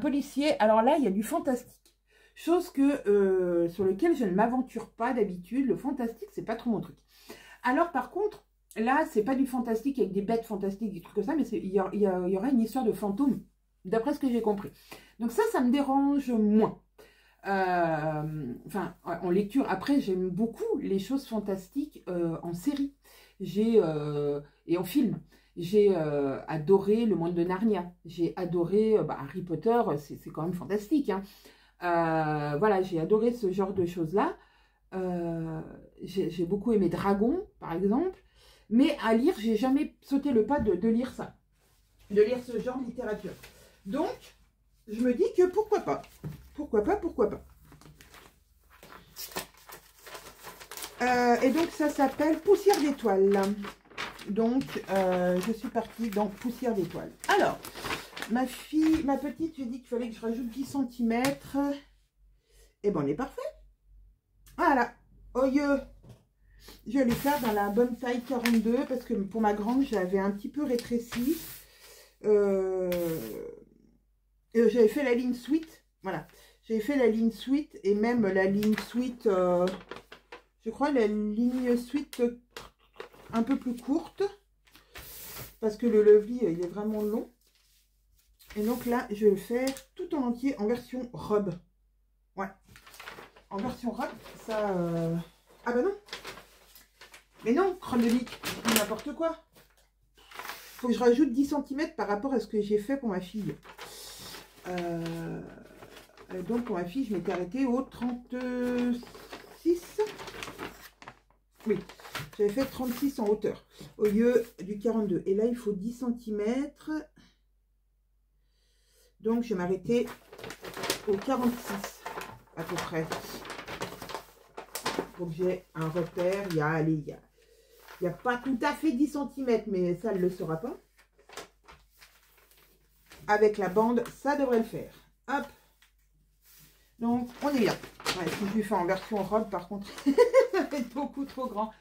policier. Alors là, il y a du fantastique. Chose sur lequel je ne m'aventure pas d'habitude. Le fantastique, c'est pas trop mon truc. Alors par contre, là, c'est pas du fantastique avec des bêtes fantastiques, des trucs comme ça, mais il y aura une histoire de fantôme, d'après ce que j'ai compris. Donc ça me dérange moins. Enfin, en lecture. Après, j'aime beaucoup les choses fantastiques en série. Et en film. J'ai adoré Le Monde de Narnia. J'ai adoré Harry Potter, c'est quand même fantastique. Hein. Voilà, j'ai adoré ce genre de choses-là. J'ai beaucoup aimé Dragon, par exemple. Mais à lire, j'ai jamais sauté le pas de lire ça. De lire ce genre de littérature. Donc, je me dis que pourquoi pas. Pourquoi pas. Et donc, ça s'appelle Poussière d'étoiles. Donc, je suis partie dans Poussière d'étoiles. Alors, ma petite, j'ai dit qu'il fallait que je rajoute 10 cm. Et ben, on est parfait. Voilà. Au lieu, je vais les faire dans la bonne taille 42 parce que pour ma grande, j'avais un petit peu rétréci. J'avais fait la ligne suite. Voilà. J'avais fait la ligne suite et même la ligne suite, je crois la ligne suite un peu plus courte. Parce que le levis, il est vraiment long. Et donc là, je vais le faire tout en entier en version robe. Ouais. En version robe, ça... Ah bah non. Mais non, chronologique, n'importe quoi. Faut que je rajoute 10 cm par rapport à ce que j'ai fait pour ma fille. Donc pour ma fille, je m'étais arrêtée au 36. Oui, j'avais fait 36 en hauteur au lieu du 42. Et là, il faut 10 cm. Donc, je vais m'arrêter au 46 à peu près. Pour que j'ai un repère. Il y a pas tout à fait 10 cm, mais ça ne le sera pas. Avec la bande, ça devrait le faire. Hop. Donc, on est bien. Ouais, si je lui fais en version robe, par contre, ça va être beaucoup trop grand.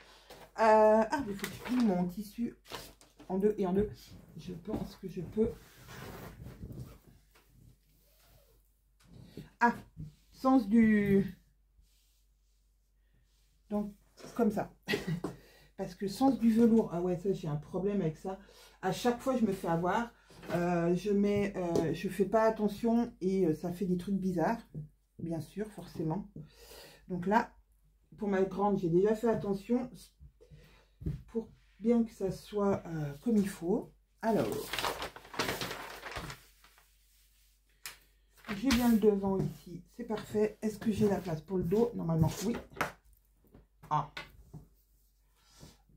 Ah, il faut que je plie mon tissu en deux et en deux. Je pense que je peux. Ah, sens du... Donc, comme ça. Parce que sens du velours, ah ouais, ça, j'ai un problème avec ça. À chaque fois, je me fais avoir. Je fais pas attention et ça fait des trucs bizarres. bien sûr, forcément. Donc là, pour ma grande, j'ai déjà fait attention pour bien que ça soit comme il faut. Alors, j'ai bien le devant ici, c'est parfait. Est-ce que j'ai la place pour le dos? Normalement, oui. Ah.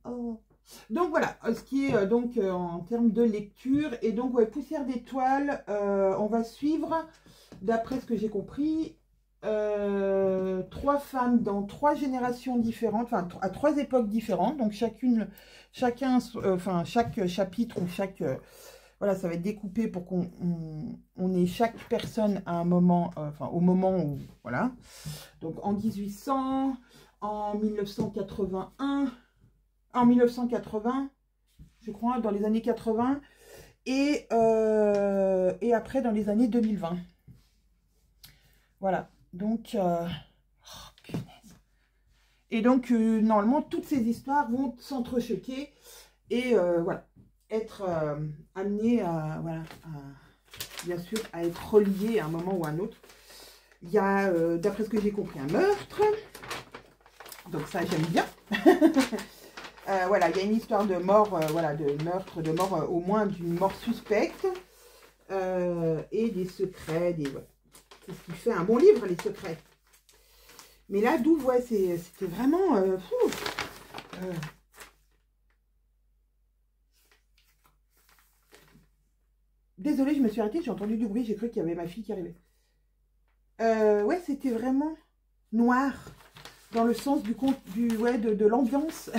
Oh. Donc voilà, ce qui est donc en termes de lecture. Et donc, ouais, Poussière d'étoiles, on va suivre, d'après ce que j'ai compris, 3 femmes dans 3 générations différentes, enfin à 3 époques différentes. Donc chaque chapitre ou chaque... voilà, ça va être découpé pour qu'on ait chaque personne à un moment, enfin au moment où... Voilà. Donc en 1800, en 1981, en 1980, je crois, dans les années 80, et après dans les années 2020. Voilà. Donc, oh, punaise. Et donc, normalement, toutes ces histoires vont s'entrechoquer et voilà, être amenées à, voilà, bien sûr, à être reliées à un moment ou à un autre. Il y a, d'après ce que j'ai compris, un meurtre. Donc ça, j'aime bien. Voilà, il y a une histoire de mort, voilà, de meurtre, de mort, au moins d'une mort suspecte. Et des secrets, des... Ouais. C'est ce qui fait un bon livre, les secrets. Mais là, d'où, ouais, c'était vraiment... Désolée, je me suis arrêtée, j'ai entendu du bruit, j'ai cru qu'il y avait ma fille qui arrivait. Ouais, c'était vraiment noir, dans le sens du ouais, de l'ambiance.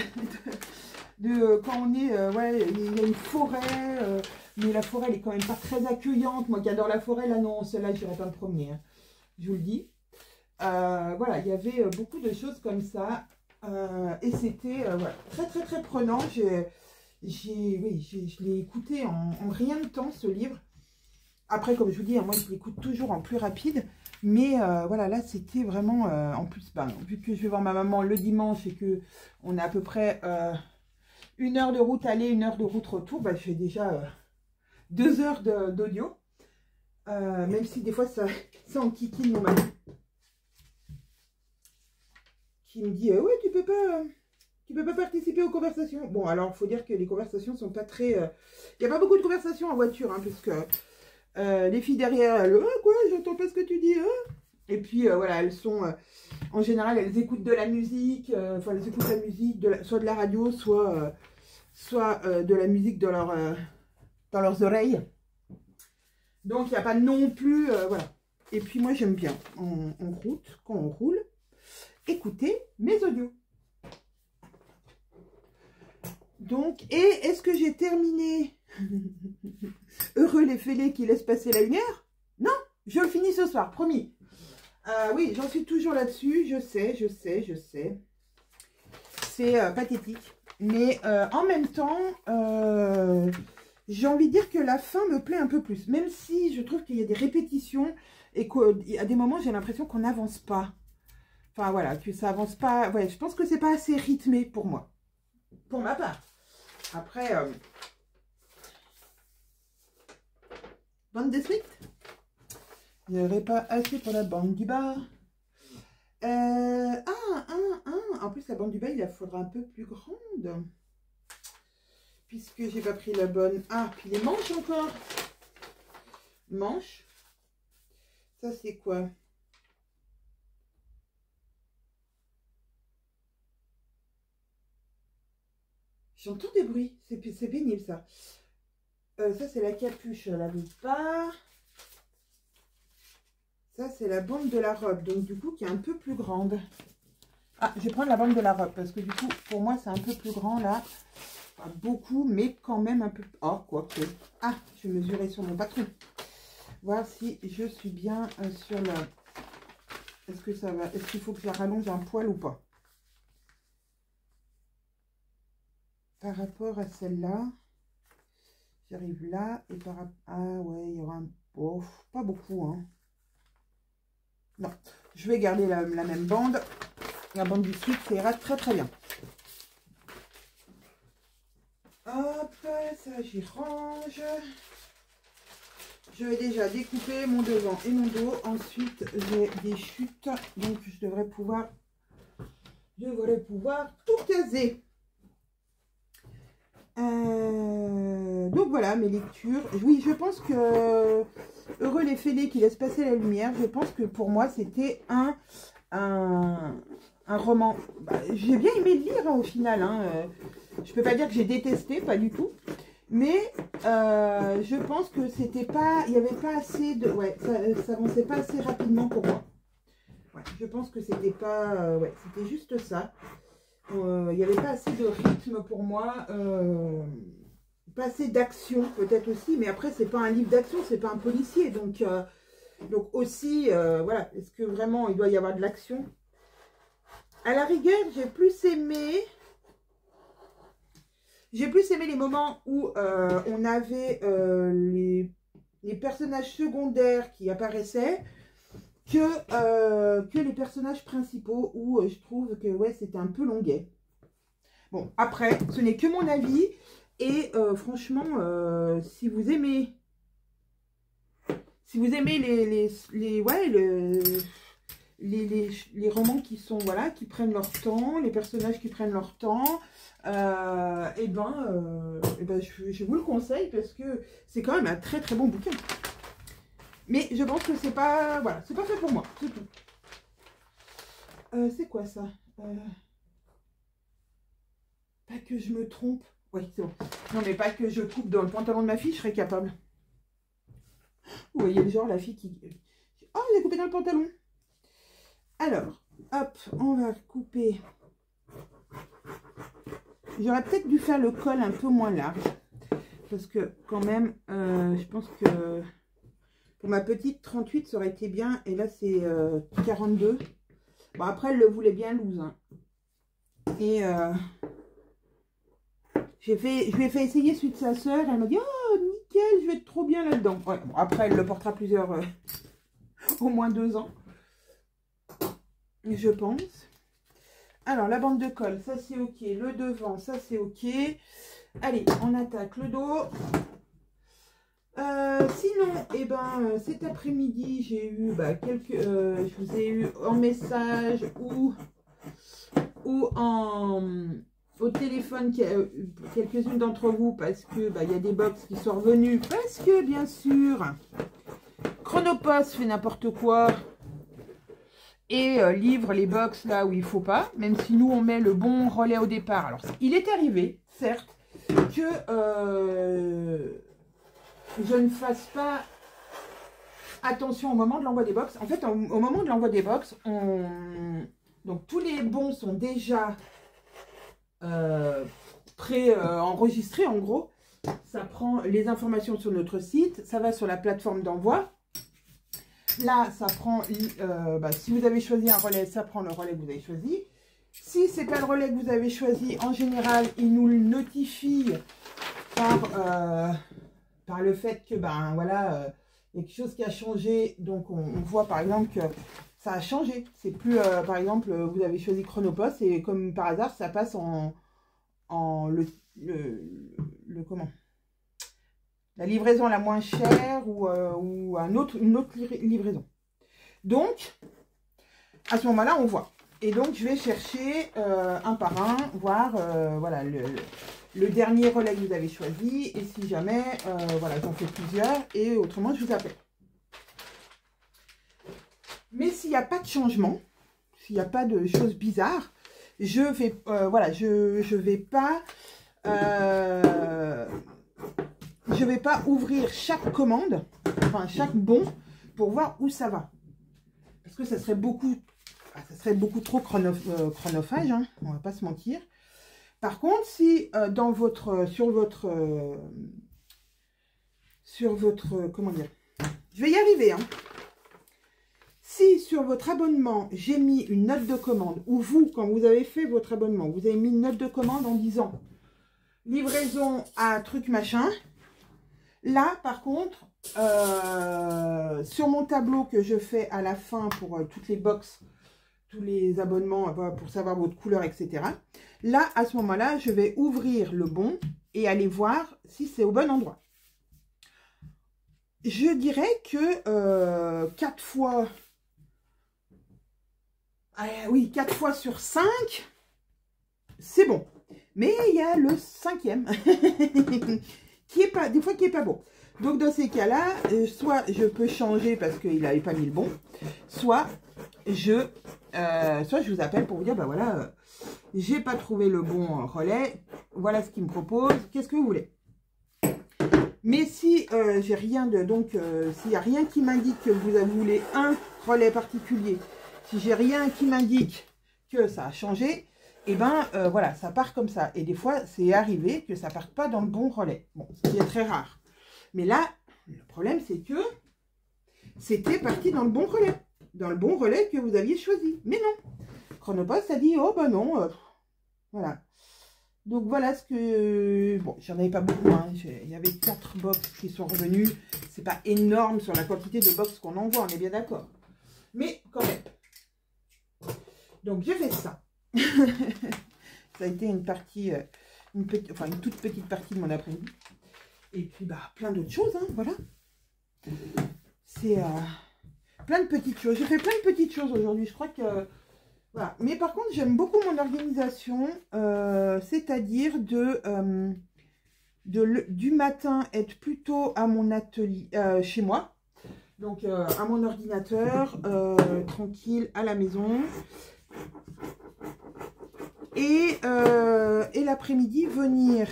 Quand on est... ouais, il y a une forêt, mais la forêt, elle est quand même pas très accueillante. Moi qui adore la forêt, là, non, celle-là, je n'irai pas me promener, hein, je vous le dis. Voilà, il y avait beaucoup de choses comme ça. Et c'était voilà, très, très, très prenant. Oui, je l'ai écouté en rien de temps, ce livre. Après, comme je vous dis, moi, je l'écoute toujours en plus rapide. Mais voilà, là, c'était vraiment... en plus, ben, vu que je vais voir ma maman le dimanche et que on a à peu près 1 heure de route aller, 1 heure de route retour, ben, je fais déjà 2 heures d'audio. Même si des fois, ça enquiquine mon mari. Qui me dit ouais, tu peux pas participer aux conversations. Bon, alors il faut dire que les conversations sont pas très... Il n'y a pas beaucoup de conversations en voiture, hein, parce que les filles derrière, elles, ah, quoi, j'entends pas ce que tu dis, hein. Et puis voilà, elles sont en général, elles écoutent de la musique, enfin elles écoutent la musique, soit de la radio, soit de la musique dans leurs oreilles. Donc il n'y a pas non plus, voilà. Et puis moi j'aime bien en route, quand on roule, écouter mes audios. Donc, et est-ce que j'ai terminé Heureux les fêlés qui laissent passer la lumière? Non, je le finis ce soir, promis. Oui, j'en suis toujours là-dessus, je sais. C'est pathétique. Mais en même temps, j'ai envie de dire que la fin me plaît un peu plus. Même si je trouve qu'il y a des répétitions et qu'à des moments, j'ai l'impression qu'on n'avance pas. Enfin, voilà, que ça avance pas. Ouais, je pense que c'est pas assez rythmé pour moi. Pour ma part. Après, bande de suite. Il n'y aurait pas assez pour la bande du bas. En plus, la bande du bas, il la faudra un peu plus grande. Puisque j'ai pas pris la bonne. Ah, puis les manches encore. Manches. Ça, c'est quoi? J'entends des bruits, c'est pénible ça. Ça c'est la capuche à la bas. Ça c'est la bande de la robe, donc du coup qui est un peu plus grande. Ah, je vais prendre la bande de la robe parce que du coup pour moi c'est un peu plus grand là. Pas beaucoup, mais quand même un peu... Oh, quoique. Ah, je vais mesurer sur mon patron. Voir si je suis bien sur la... Est-ce que ça va? Est-ce qu'il faut que je la rallonge un poil ou pas? Par rapport à celle-là, j'arrive là et par rapport... Ah ouais, il y aura un... Oh, pas beaucoup, hein. Non, je vais garder la même bande. La bande du sud, ça ira très très bien. Hop, ça j'y range. je vais déjà découper mon devant et mon dos. Ensuite, j'ai des chutes. Donc, je devrais pouvoir tout caser. Donc, voilà mes lectures. Oui, je pense que Heureux les fêlés qui laissent passer la lumière. Je pense que pour moi, c'était un roman. Bah, j'ai bien aimé le lire hein, au final. Hein. Je peux pas dire que j'ai détesté, pas du tout. Mais je pense que c'était pas, il n'y avait pas assez de, ouais, ça avançait pas assez rapidement pour moi. Ouais, je pense que c'était pas, ouais, c'était juste ça. Il n'y avait pas assez de rythme pour moi, pas assez d'action peut-être aussi. Mais après c'est pas un livre d'action, c'est pas un policier, donc aussi, voilà, est-ce que vraiment il doit y avoir de l'action? À la rigueur, j'ai plus aimé les moments où on avait les personnages secondaires qui apparaissaient que les personnages principaux où je trouve que ouais, c'était un peu longuet. Bon, après, ce n'est que mon avis et franchement, si vous aimez les romans qui sont, voilà, qui prennent leur temps, les personnages qui prennent leur temps, et ben, je vous le conseille parce que c'est quand même un très très bon bouquin. Mais je pense que c'est pas, voilà, c'est pas fait pour moi, c'est tout. C'est quoi ça? Pas que je me trompe. Oui, c'est bon. Non, mais pas que je coupe dans le pantalon de ma fille, je serais capable. Vous voyez le genre, la fille qui... Oh, j'ai coupé dans le pantalon. Alors, hop, on va couper. J'aurais peut-être dû faire le col un peu moins large. Parce que quand même, je pense que pour ma petite 38, ça aurait été bien. Et là, c'est 42. Bon, après, elle le voulait bien loose. Hein. Et je lui ai fait essayer celui de sa soeur. Elle m'a dit, oh, nickel, je vais être trop bien là-dedans. Ouais, bon, après, elle le portera plusieurs... au moins 2 ans. Je pense. Alors, la bande de colle, ça c'est ok. Le devant, ça c'est ok. Allez, on attaque le dos. Sinon, eh ben, cet après-midi, j'ai eu quelques... je vous ai eu en message ou au téléphone quelques-unes d'entre vous parce que il y a des box qui sont revenus. Parce que, bien sûr, Chronopost fait n'importe quoi. Et livre les box là où il ne faut pas, même si nous on met le bon relais au départ. Alors il est arrivé, certes, que je ne fasse pas attention au moment de l'envoi des box. En fait, au moment de l'envoi des box, donc tous les bons sont déjà pré-enregistrés en gros. Ça prend les informations sur notre site, ça va sur la plateforme d'envoi. Là, ça prend, si vous avez choisi un relais, ça prend le relais que vous avez choisi. Si ce n'est pas le relais que vous avez choisi, en général, il nous le notifie par le fait que, voilà, il y a quelque chose qui a changé. Donc, on voit par exemple que ça a changé. C'est plus, par exemple, vous avez choisi Chronopost et comme par hasard, ça passe en comment ? La livraison la moins chère ou une autre livraison. Donc, à ce moment-là, on voit. Et donc, je vais chercher un par un, voir voilà, le dernier relais que vous avez choisi. Et si jamais, voilà, j'en fais plusieurs. Et autrement, je vous appelle. Mais s'il n'y a pas de changement, s'il n'y a pas de choses bizarres, je vais, voilà, je vais pas... je ne vais pas ouvrir chaque commande, enfin chaque bon, pour voir où ça va. Parce que ça serait beaucoup trop chronophage, hein, on va pas se mentir. Par contre, si sur votre, comment dire, je vais y arriver, hein. Si sur votre abonnement, j'ai mis une note de commande, ou vous, quand vous avez fait votre abonnement, vous avez mis une note de commande en disant livraison à truc machin. Là, par contre, sur mon tableau que je fais à la fin pour toutes les box, tous les abonnements, pour savoir votre couleur, etc. Là, à ce moment-là, je vais ouvrir le bon et aller voir si c'est au bon endroit. je dirais que 4 fois... oui, 4 fois sur 5, c'est bon. Mais il y a le 5e qui est pas, des fois qui est pas bon. Donc dans ces cas-là, soit je peux changer parce qu'il n'avait pas mis le bon, soit je vous appelle pour vous dire, bah voilà, j'ai pas trouvé le bon relais, voilà ce qu'il me propose, qu'est-ce que vous voulez? Mais si j'ai rien de, donc s'il n'y a rien qui m'indique que vous voulez un relais particulier, si j'ai rien qui m'indique que ça a changé, et ben voilà, ça part comme ça. Et des fois, c'est arrivé que ça parte pas dans le bon relais. Bon, ce qui est très rare. Mais là, le problème, c'est que c'était parti dans le bon relais. Dans le bon relais que vous aviez choisi. Mais non. Chronopost a dit, oh ben non. Voilà. Donc voilà ce que... Bon, j'en avais pas beaucoup. Hein. Il y avait 4 box qui sont revenus. C'est pas énorme sur la quantité de box qu'on envoie, on est bien d'accord. Mais quand même. Donc j'ai fait ça. Ça a été une partie, une toute petite partie de mon après-midi. Et puis, bah, plein d'autres choses, hein, voilà. C'est plein de petites choses. J'ai fait plein de petites choses aujourd'hui. Je crois que... voilà. Mais par contre, j'aime beaucoup mon organisation. C'est-à-dire du matin, être plutôt à mon atelier, chez moi. Donc, à mon ordinateur, tranquille, à la maison. Et l'après-midi, venir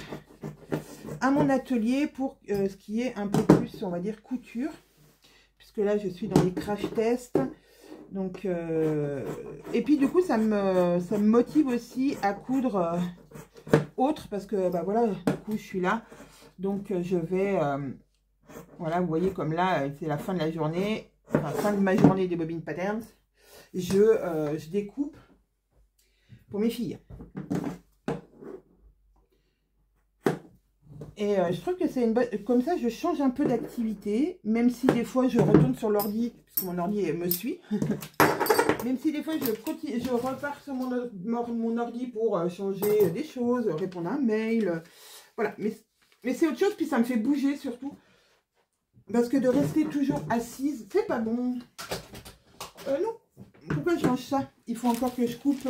à mon atelier pour ce qui est un peu plus, on va dire, couture. Puisque là, je suis dans les crash tests. Donc, et puis du coup, ça me motive aussi à coudre autre. Parce que, bah voilà, du coup, je suis là. Donc, je vais, voilà, vous voyez comme là, c'est la fin de la journée. Enfin, fin de ma journée des Bobbin Patterns. Je découpe pour mes filles. Et je trouve que c'est une bonne... Comme ça, je change un peu d'activité. Même si des fois, je retourne sur l'ordi. Puisque mon ordi me suit. Même si des fois, je repars sur mon ordi pour changer des choses. Répondre à un mail. Voilà. Mais c'est autre chose. Puis ça me fait bouger surtout. Parce que de rester toujours assise, c'est pas bon. Non. Pourquoi je range ça? Il faut encore que je coupe...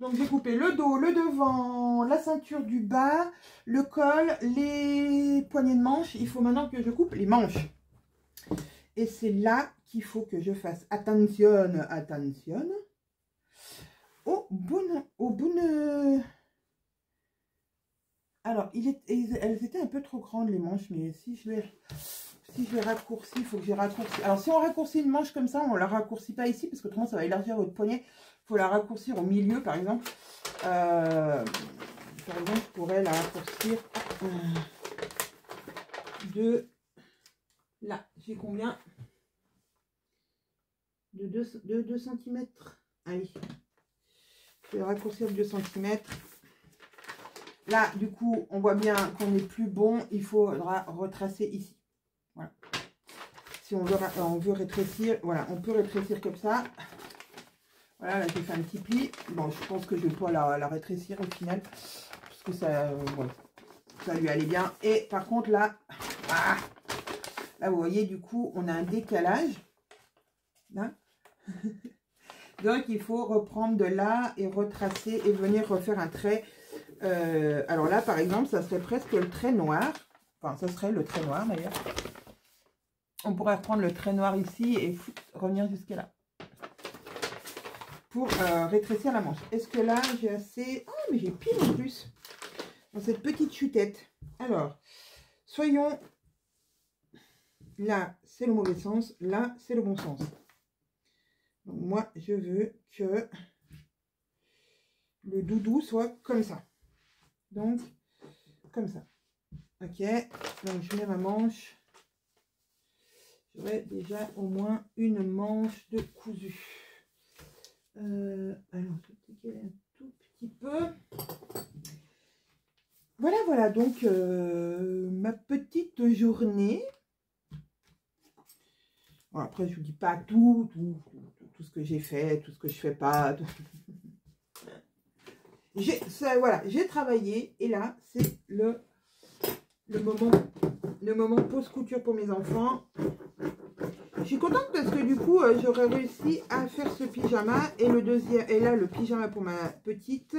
Donc, j'ai coupé le dos, le devant, la ceinture du bas, le col, les poignées de manche. Il faut maintenant que je coupe les manches. Et c'est là qu'il faut que je fasse attention, attention. Alors, elles étaient un peu trop grandes, les manches, mais si je les raccourcis, il faut que je raccourcis. Alors, si on raccourcit une manche comme ça, on ne la raccourcit pas ici, parce que autrement, ça va élargir votre poignet. Il faut la raccourcir au milieu, par exemple. Par exemple, je pourrais la raccourcir de là. J'ai combien? De 2 cm. Allez. Je vais raccourcir de 2 cm. Là, du coup, on voit bien qu'on n'est plus bon. Il faudra retracer ici. Voilà. Si on veut rétrécir, voilà, on peut rétrécir comme ça. Voilà, là j'ai fait un petit pli. Bon, je pense que je vais pas la rétrécir au final. Parce que ça, voilà, ça lui allait bien. Et par contre là, là vous voyez, du coup, on a un décalage. Là. Donc il faut reprendre de là et retracer et venir refaire un trait. Alors là, par exemple, ça serait presque le trait noir. Enfin, ça serait le trait noir d'ailleurs. On pourrait reprendre le trait noir ici et revenir jusqu'à là. Pour rétrécir la manche. Est-ce que là, j'ai assez... Oh, mais j'ai pile en plus. Dans cette petite chutette. Alors, soyons... Là, c'est le mauvais sens. Là, c'est le bon sens. Donc, moi, je veux que le doudou soit comme ça. Donc, comme ça. Ok. Donc, je mets ma manche. J'aurai déjà au moins une manche de cousu. Alors, je vais décaler un tout petit peu. Voilà, voilà. Donc, ma petite journée. Bon, après, je ne vous dis pas tout ce que j'ai fait, tout ce que je fais pas. Voilà, j'ai travaillé et là, c'est le le moment pause couture pour mes enfants. Je suis contente parce que du coup, j'aurais réussi à faire ce pyjama. Et le deuxième, et là, le pyjama pour ma petite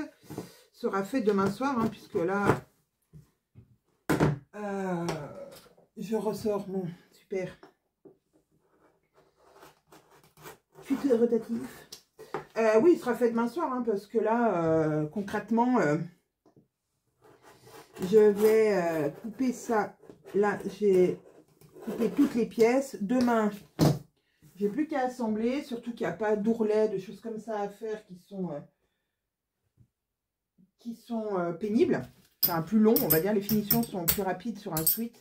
sera fait demain soir, hein, puisque là, je ressors mon super futur rotatif. Oui, il sera fait demain soir, hein, parce que là, concrètement, je vais couper ça. Là, j'ai coupé toutes les pièces. Demain, j'ai plus qu'à assembler, surtout qu'il n'y a pas d'ourlet, de choses comme ça à faire qui sont pénibles. Enfin, plus longs, on va dire. Les finitions sont plus rapides sur un sweat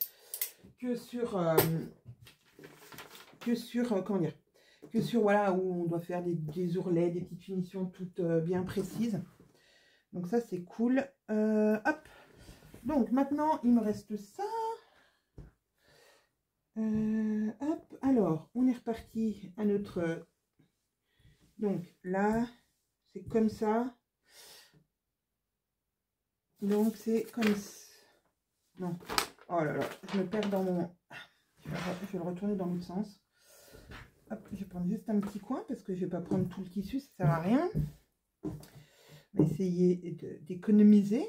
que sur comment dire, que sur, voilà, où on doit faire des ourlets, des petites finitions toutes bien précises. Donc ça, c'est cool. Hop. Donc maintenant, il me reste ça. Hop. Alors, on est reparti à notre... Donc là, c'est comme ça. Donc c'est comme ça. Non. Oh là là, je me perds dans mon... Je vais le retourner dans l'autre sens. Hop, je vais prendre juste un petit coin parce que je ne vais pas prendre tout le tissu, ça ne sert à rien. On va essayer d'économiser.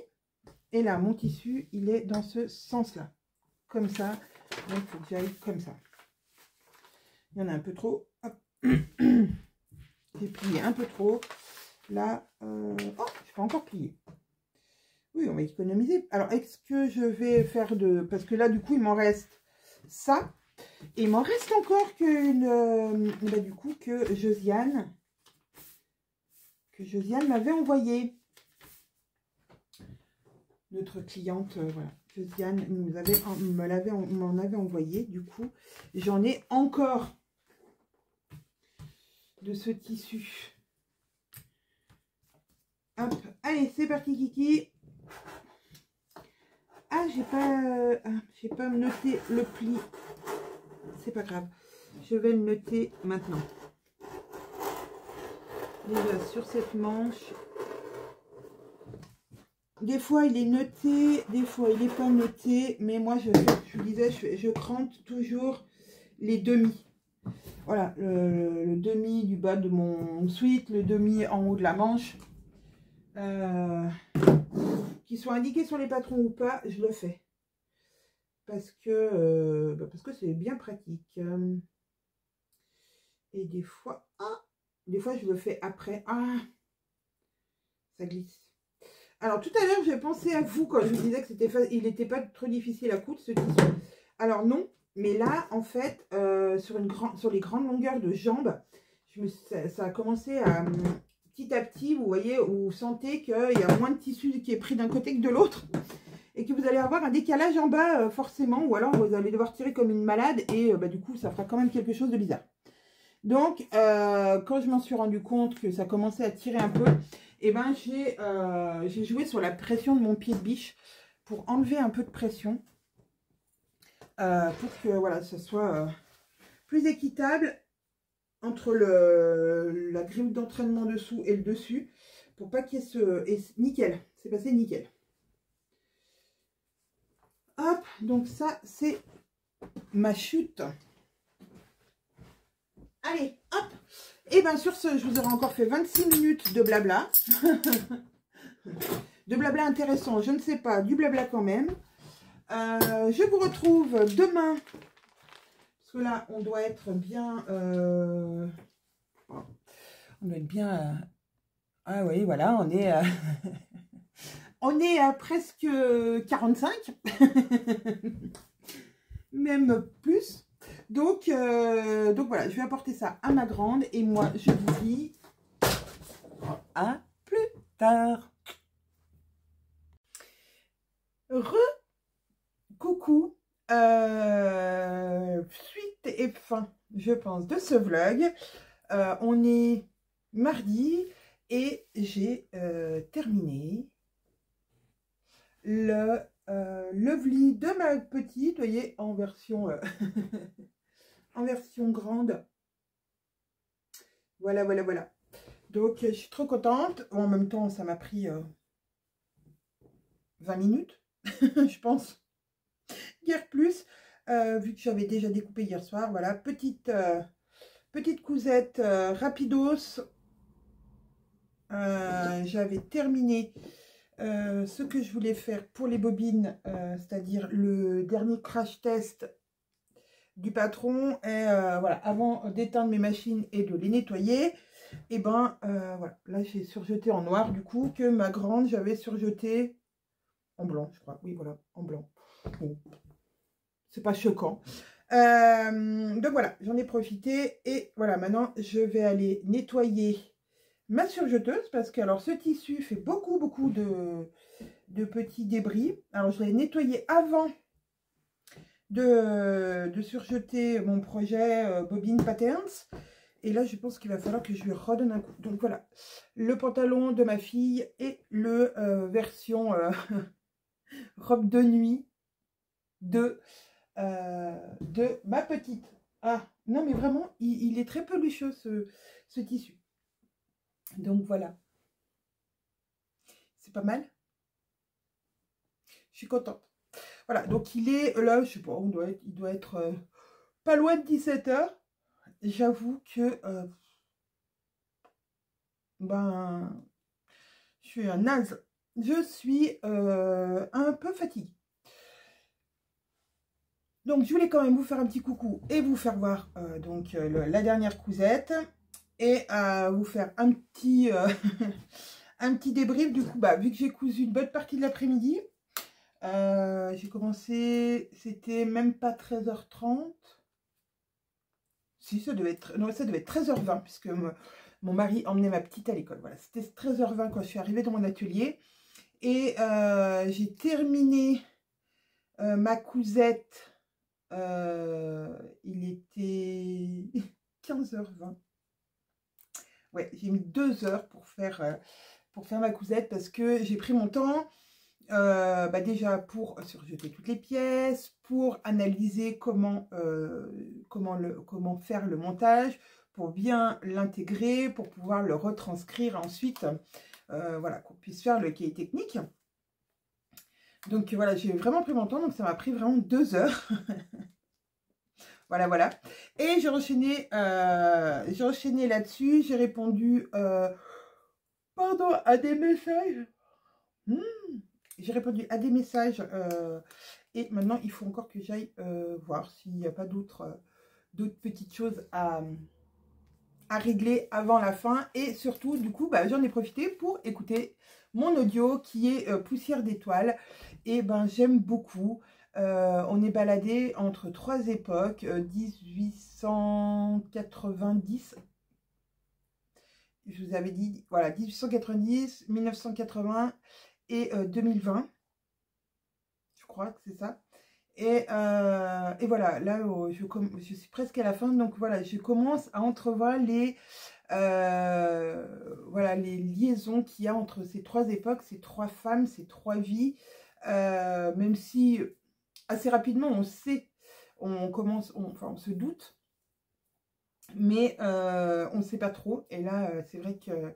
Et là, mon tissu, il est dans ce sens-là. Comme ça. Donc, il faut que j'aille comme ça. Il y en a un peu trop. Hop. J'ai plié un peu trop. Là, oh, je vais pas encore plier. Oui, on va économiser. Alors, est-ce que je vais faire de... Parce que là, du coup, il m'en reste ça. Et il m'en reste encore du coup, que Josiane m'avait envoyé. Notre cliente, voilà. Josiane m'en avait envoyé. Du coup, j'en ai encore de ce tissu. Hop, allez, c'est parti, Kiki. Ah, j'ai pas noté le pli. C'est pas grave. Je vais le noter maintenant. Déjà, sur cette manche. Des fois, il est noté. Des fois, il n'est pas noté. Mais moi, je vous disais, je crante toujours les demi. Voilà, le demi du bas de mon sweat, le demi en haut de la manche. Qu'ils soient indiqués sur les patrons ou pas, je le fais. Parce que c'est bien pratique. Et des fois, je le fais après. Ah, ça glisse. Alors, tout à l'heure, j'ai pensé à vous quand je vous disais que il n'était pas trop difficile à coudre, ce tissu. Alors, non. Mais là, en fait, sur les grandes longueurs de jambes, ça a commencé à... Petit à petit, vous voyez, vous sentez qu'il y a moins de tissu qui est pris d'un côté que de l'autre. Et que vous allez avoir un décalage en bas, forcément. Ou alors, vous allez devoir tirer comme une malade. Et du coup, ça fera quand même quelque chose de bizarre. Donc, quand je m'en suis rendu compte que ça commençait à tirer un peu, et ben j'ai joué sur la pression de mon pied de biche pour enlever un peu de pression. Pour que voilà, ça soit plus équitable entre la grille d'entraînement dessous et le dessus. Pour pas qu'il y ait ce... Et nickel, c'est passé nickel. Hop, donc ça, c'est ma chute. Allez, hop. Et bien sur ce, je vous aurai encore fait 26 minutes de blabla. De blabla intéressant, je ne sais pas, du blabla quand même. Je vous retrouve demain. Parce que là, on doit être bien... on doit être bien... ah oui, voilà, on est... on est à presque 45. Même plus. Donc voilà, je vais apporter ça à ma grande. Et moi, je vous dis à plus tard. Coucou. Suite et fin, je pense, de ce vlog. On est mardi et j'ai terminé le lovely de ma petite, vous voyez, en version en version grande. Voilà, voilà, voilà. Donc, je suis trop contente. En même temps, ça m'a pris 20 minutes, je pense. guère plus, vu que j'avais déjà découpé hier soir. Voilà, petite cousette rapidos. J'avais terminé ce que je voulais faire pour les bobines, c'est-à-dire le dernier crash test du patron. Et voilà, avant d'éteindre mes machines et de les nettoyer, et ben voilà, là j'ai surjeté en noir du coup, que ma grande j'avais surjeté en blanc, je crois. Oui, voilà, en blanc. Bon, c'est pas choquant. Donc voilà, j'en ai profité et voilà, maintenant je vais aller nettoyer ma surjeteuse parce que alors ce tissu fait beaucoup de petits débris. Alors je l'ai nettoyé avant de surjeter mon projet Bobine Patterns. Et là, je pense qu'il va falloir que je lui redonne un coup. Donc voilà, le pantalon de ma fille et le version robe de nuit de ma petite. Ah, non mais vraiment, il est très pelucheux ce tissu. Donc voilà. C'est pas mal. Je suis contente. Voilà, donc il est là, je sais pas, il doit être pas loin de 17 h. J'avoue que ben je suis un naze. Je suis un peu fatiguée. Donc je voulais quand même vous faire un petit coucou et vous faire voir donc la dernière cousette et vous faire un petit un petit débrief du coup, bah, vu que j'ai cousu une bonne partie de l'après-midi. J'ai commencé, c'était même pas 13h30. Si, ça devait être, non, ça devait être 13h20 puisque mon mari emmenait ma petite à l'école. Voilà, c'était 13h20 quand je suis arrivée dans mon atelier. Et j'ai terminé ma cousette. Il était 15h20. Ouais, j'ai mis 2 heures pour faire ma cousette parce que j'ai pris mon temps. Bah déjà pour surjeter toutes les pièces, pour analyser comment faire le montage, pour bien l'intégrer, pour pouvoir le retranscrire ensuite, voilà, qu'on puisse faire le cahier technique. Donc voilà, j'ai vraiment pris mon temps, donc ça m'a pris vraiment 2 heures. Voilà, voilà. Et j'ai enchaîné là-dessus, j'ai répondu pardon, à des messages. J'ai répondu à des messages et maintenant il faut encore que j'aille voir s'il n'y a pas d'autres petites choses à régler avant la fin. Et surtout du coup bah, j'en ai profité pour écouter mon audio qui est Poussière d'étoiles. Et ben j'aime beaucoup. On est baladé entre 3 époques, 1890. Je vous avais dit, voilà, 1890, 1980 et 2020. Je crois que c'est ça. Et voilà, là, je suis presque à la fin. Donc voilà, je commence à entrevoir voilà, les liaisons qu'il y a entre ces 3 époques, ces 3 femmes, ces 3 vies. Même si assez rapidement, on sait, enfin, on se doute. Mais on ne sait pas trop. Et là, c'est vrai que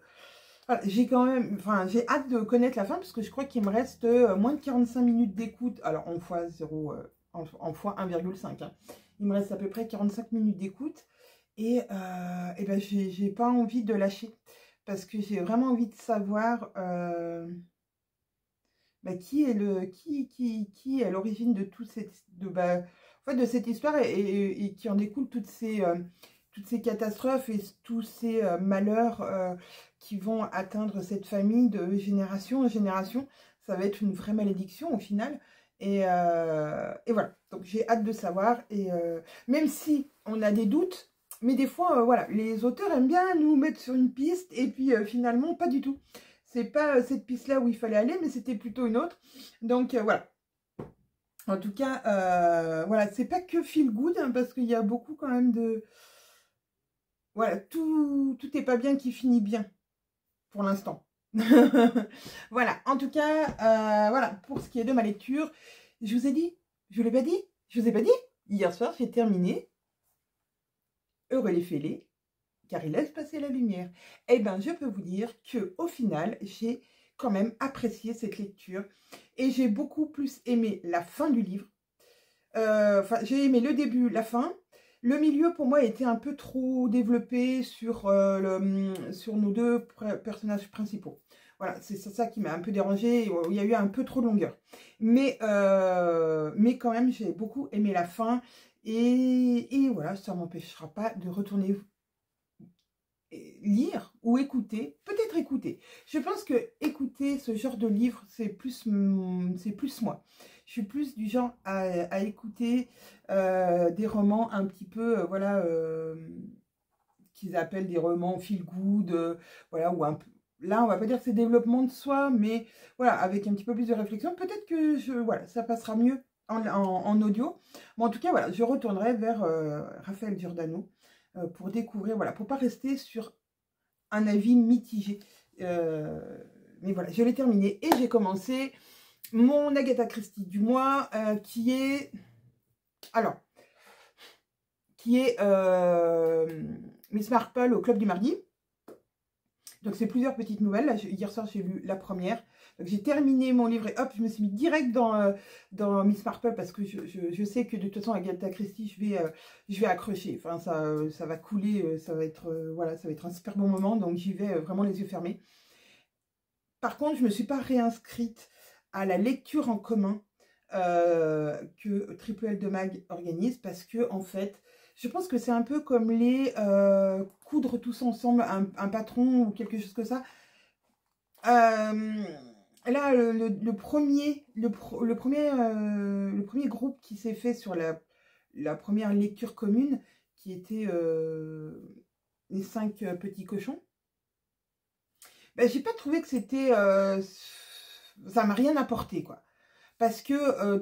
voilà, j'ai quand même, enfin, j'ai hâte de connaître la fin parce que je crois qu'il me reste moins de 45 minutes d'écoute. Alors en fois 0, en fois 1,5. Hein. Il me reste à peu près 45 minutes d'écoute. Et ben, j'ai pas envie de lâcher parce que j'ai vraiment envie de savoir bah, qui est l'origine de tout de cette histoire et qui en découle toutes ces catastrophes et tous ces malheurs qui vont atteindre cette famille de génération en génération. Ça va être une vraie malédiction au final. Et voilà, donc j'ai hâte de savoir. Et même si on a des doutes, mais des fois, voilà, les auteurs aiment bien nous mettre sur une piste et puis finalement, pas du tout. C'est pas cette piste-là où il fallait aller, mais c'était plutôt une autre. Donc voilà. En tout cas, voilà, c'est pas que feel good, hein, parce qu'il y a beaucoup quand même de... Voilà, tout n'est pas bien qui finit bien, pour l'instant. Voilà, en tout cas, voilà, pour ce qui est de ma lecture, je vous ai dit, je vous l'ai pas dit, je vous ai pas dit, hier soir, j'ai terminé Heureux les fêlés, car il laisse passer la lumière. Eh bien, je peux vous dire qu'au final, j'ai quand même apprécié cette lecture, et j'ai beaucoup plus aimé la fin du livre. Enfin, j'ai aimé le début, la fin. Le milieu, pour moi, était un peu trop développé sur, sur nos deux personnages principaux. Voilà, c'est ça qui m'a un peu dérangé. Il y a eu un peu trop de longueur. Mais quand même, j'ai beaucoup aimé la fin. Et voilà, ça ne m'empêchera pas de retourner lire ou écouter, peut-être écouter. Je pense que écouter ce genre de livre, c'est plus moi. Je suis plus du genre à écouter des romans un petit peu, voilà, qu'ils appellent des romans feel good, voilà, ou un peu. Là, on va pas dire que c'est développement de soi, mais voilà, avec un petit peu plus de réflexion, peut-être que voilà, ça passera mieux en audio. Bon, en tout cas, voilà, je retournerai vers Raphaël Giordano pour découvrir, voilà, pour pas rester sur un avis mitigé. Mais voilà, je l'ai terminé et j'ai commencé mon Agatha Christie du mois qui est... Alors, qui est Miss Marple au Club du Mardi. Donc, c'est plusieurs petites nouvelles. Là, hier soir, j'ai lu la première. Donc, j'ai terminé mon livre et hop, je me suis mis direct dans Miss Marple parce que je sais que de toute façon, Agatha Christie, je vais accrocher. Enfin, ça va couler, ça va être, voilà, ça va être un super bon moment. Donc, j'y vais vraiment les yeux fermés. Par contre, je ne me suis pas réinscrite à la lecture en commun que Triple L de Mag organise parce que, en fait, je pense que c'est un peu comme les coudre tous ensemble un patron ou quelque chose comme ça. Là, le premier groupe qui s'est fait sur la première lecture commune, qui était les 5 petits cochons, ben, j'ai pas trouvé que c'était... ça m'a rien apporté, quoi. Parce que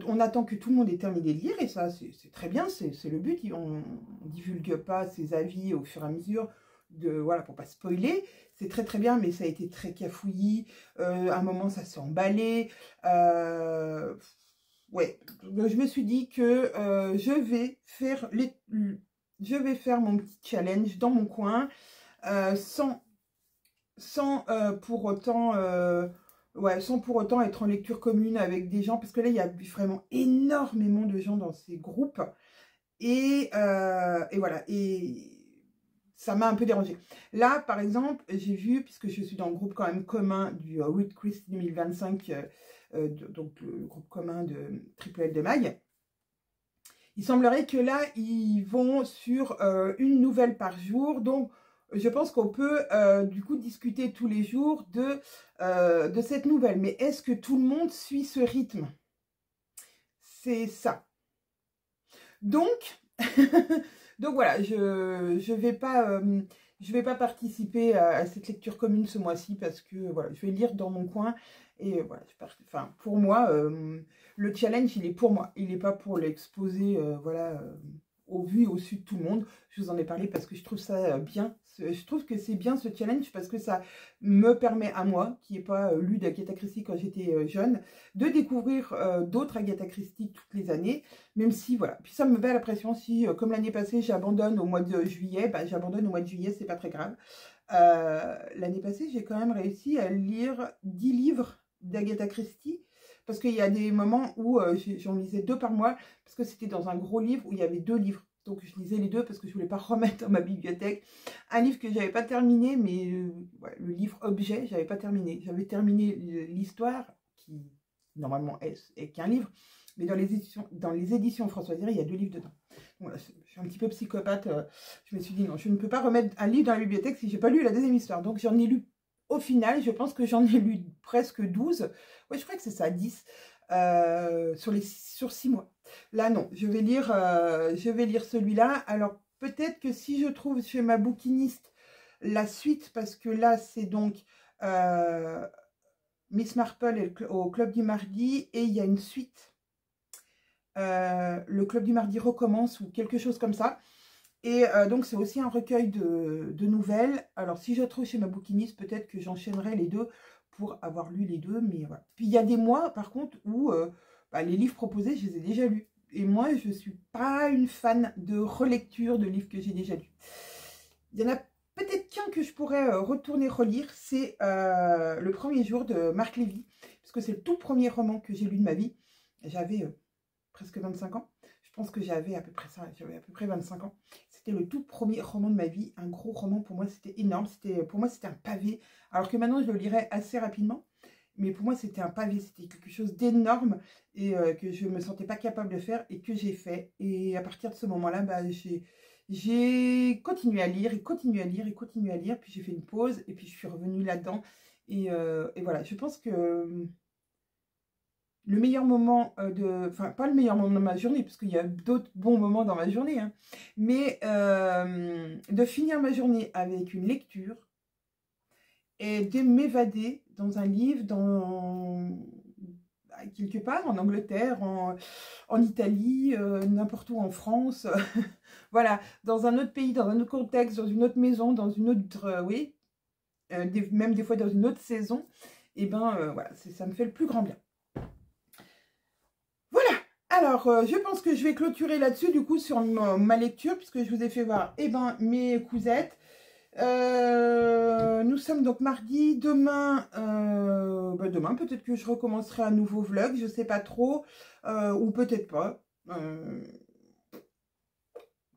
on attend que tout le monde ait terminé de lire, et ça, c'est très bien, c'est le but. On divulgue pas ses avis au fur et à mesure, voilà, pour pas spoiler. C'est très très bien, mais ça a été très cafouillis. À un moment, ça s'est emballé. Ouais, donc, je me suis dit que je vais faire mon petit challenge dans mon coin, sans pour autant... ouais, sans pour autant être en lecture commune avec des gens, parce que là, il y a vraiment énormément de gens dans ces groupes. Et voilà, et ça m'a un peu dérangée. Là, par exemple, j'ai vu, puisque je suis dans le groupe quand même commun du Read Christie 2025, donc le groupe commun de Triple L de Mag, il semblerait que là, ils vont sur une nouvelle par jour, donc je pense qu'on peut du coup discuter tous les jours de cette nouvelle. Mais est-ce que tout le monde suit ce rythme? C'est ça. Donc, donc voilà, je vais pas participer à cette lecture commune ce mois-ci parce que voilà, je vais lire dans mon coin. Et voilà, enfin, pour moi, le challenge, il est pour moi. Il n'est pas pour l'exposer, voilà, au vu et au su de tout le monde. Je vous en ai parlé parce que je trouve ça bien. Je trouve que c'est bien ce challenge parce que ça me permet à moi, qui n'ai pas lu d'Agatha Christie quand j'étais jeune, de découvrir d'autres Agatha Christie toutes les années, même si, voilà. Puis ça me met la pression si, comme l'année passée, j'abandonne au mois de juillet, bah, j'abandonne au mois de juillet, c'est pas très grave. L'année passée, j'ai quand même réussi à lire 10 livres d'Agatha Christie, parce qu'il y a des moments où j'en lisais 2 par mois, parce que c'était dans un gros livre où il y avait 2 livres. Donc je lisais les 2 parce que je ne voulais pas remettre dans ma bibliothèque un livre que je n'avais pas terminé, mais ouais, le livre objet, je n'avais pas terminé. J'avais terminé l'histoire, qui normalement est qu'un livre, mais dans les éditions François Zéry, il y a 2 livres dedans. Voilà, je suis un petit peu psychopathe. Je me suis dit non, je ne peux pas remettre un livre dans la bibliothèque si je n'ai pas lu la deuxième histoire. Donc j'en ai lu, au final, je pense que j'en ai lu presque 12. Oui, je crois que c'est ça, 10. Sur 6 mois. Là, non, je vais lire celui-là. Alors, peut-être que si je trouve chez ma bouquiniste la suite, parce que là, c'est donc Miss Marple au Club du Mardi, et il y a une suite. Le Club du Mardi recommence, ou quelque chose comme ça. Et donc, c'est aussi un recueil de nouvelles. Alors, si je trouve chez ma bouquiniste, peut-être que j'enchaînerai les deux pour avoir lu les deux, mais voilà. Puis, il y a des mois, par contre, où bah, les livres proposés, je les ai déjà lus. Et moi, je ne suis pas une fan de relecture de livres que j'ai déjà lus. Il y en a peut-être qu'un que je pourrais retourner relire, c'est Le premier jour de Marc Lévy, parce que c'est le tout premier roman que j'ai lu de ma vie. J'avais presque 25 ans. Je pense que j'avais à peu près ça, j'avais à peu près 25 ans. C'était le tout premier roman de ma vie, un gros roman pour moi, c'était énorme. Pour moi, c'était un pavé, alors que maintenant, je le lirais assez rapidement. Mais pour moi, c'était un pavé, c'était quelque chose d'énorme et que je ne me sentais pas capable de faire et que j'ai fait. Et à partir de ce moment-là, bah, j'ai continué à lire et continué à lire et continué à lire. Puis j'ai fait une pause et puis je suis revenue là-dedans. Et voilà, je pense que le meilleur moment enfin pas le meilleur moment de ma journée, parce qu'il y a d'autres bons moments dans ma journée, hein, mais de finir ma journée avec une lecture et de m'évader dans un livre, quelque part en Angleterre, en Italie, n'importe où en France, voilà, dans un autre pays, dans un autre contexte, dans une autre maison, dans une autre, oui, même des fois dans une autre saison, et ben voilà, ça me fait le plus grand bien. Alors, je pense que je vais clôturer là-dessus, du coup, sur ma lecture, puisque je vous ai fait voir, mes cousettes. Nous sommes donc mardi. Demain, demain peut-être que je recommencerai un nouveau vlog, je sais pas trop, ou peut-être pas.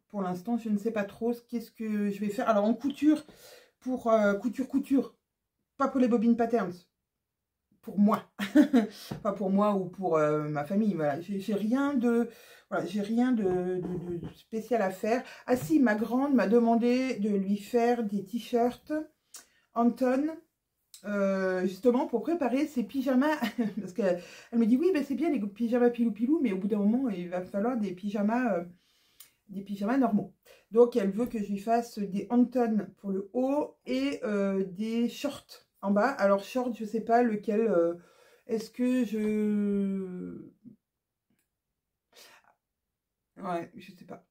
Pour l'instant, je ne sais pas trop qu'est-ce que je vais faire. Alors, en couture, pour couture, pas pour les bobines patterns. Pour moi, pas pour moi ou pour ma famille, voilà, j'ai rien de voilà, j'ai rien de spécial à faire. Ah si, ma grande m'a demandé de lui faire des t-shirts Anton, justement pour préparer ses pyjamas, parce qu'elle me dit oui, ben c'est bien les pyjamas pilou-pilou, mais au bout d'un moment, il va falloir des pyjamas normaux. Donc elle veut que je lui fasse des Anton pour le haut et des shorts en bas. Alors short, je sais pas lequel. Est-ce que je... Ouais, je sais pas.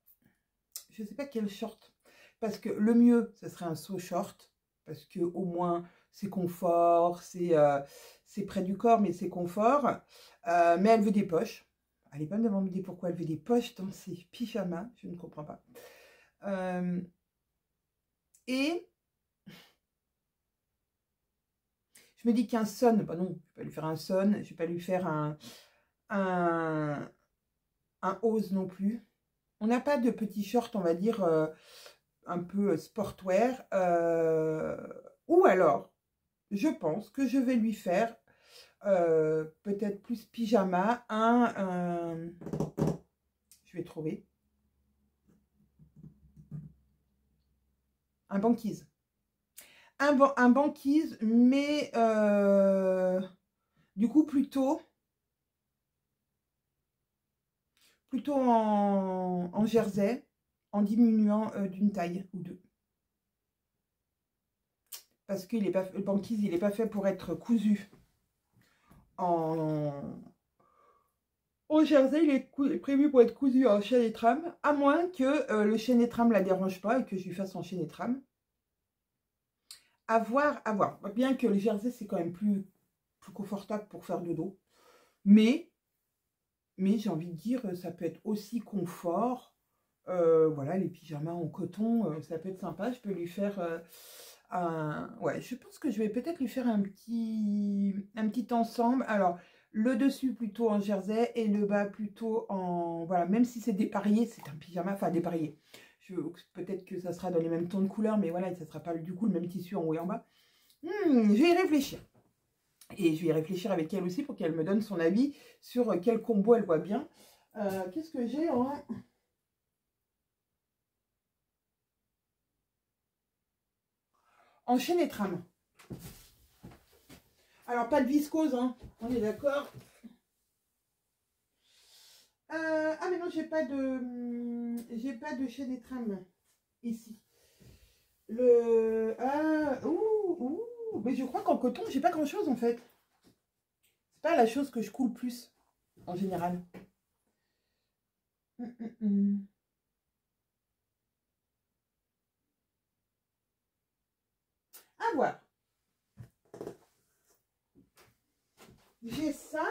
Je sais pas quel short. Parce que le mieux, ce serait un saut short. Parce que au moins, c'est confort, c'est près du corps, mais c'est confort. Mais elle veut des poches. Elle n'est pas me demander pourquoi elle veut des poches dans ses pyjamas. Je ne comprends pas. Et je me dis qu'un son, bah non, je vais pas lui faire un son, je vais pas lui faire un hose non plus. On n'a pas de petits shorts, on va dire, un peu sportwear. Ou alors, je pense que je vais lui faire peut-être plus pyjama, je vais trouver, un banquise. Un banquise, mais du coup plutôt en jersey, en diminuant d'une taille ou deux. Parce que le banquise, il n'est pas fait pour être cousu au jersey, il est prévu pour être cousu en chaîne et trame, à moins que le chaîne et trame ne la dérange pas et que je lui fasse en chaîne et trame. À voir, à voir. Bien que le jersey, c'est quand même plus confortable pour faire de dos. Mais j'ai envie de dire, ça peut être aussi confort. Voilà, les pyjamas en coton, ça peut être sympa. Je peux lui faire ouais, je pense que je vais peut-être lui faire un petit ensemble. Alors, le dessus plutôt en jersey et le bas plutôt en... Voilà, même si c'est dépareillé, c'est un pyjama, enfin dépareillé. Peut-être que ça sera dans les mêmes tons de couleur, mais voilà, ça sera pas du coup le même tissu en haut et en bas. Je vais y réfléchir. Et je vais y réfléchir avec elle aussi pour qu'elle me donne son avis sur quel combo elle voit bien. Qu'est-ce que j'ai en chaîne et trame. Alors, pas de viscose, hein, on est d'accord. Ah, mais non, j'ai pas de chaîne et trame ici. Mais je crois qu'en coton, j'ai pas grand chose en fait. C'est pas la chose que je coule plus en général. À voir. J'ai ça.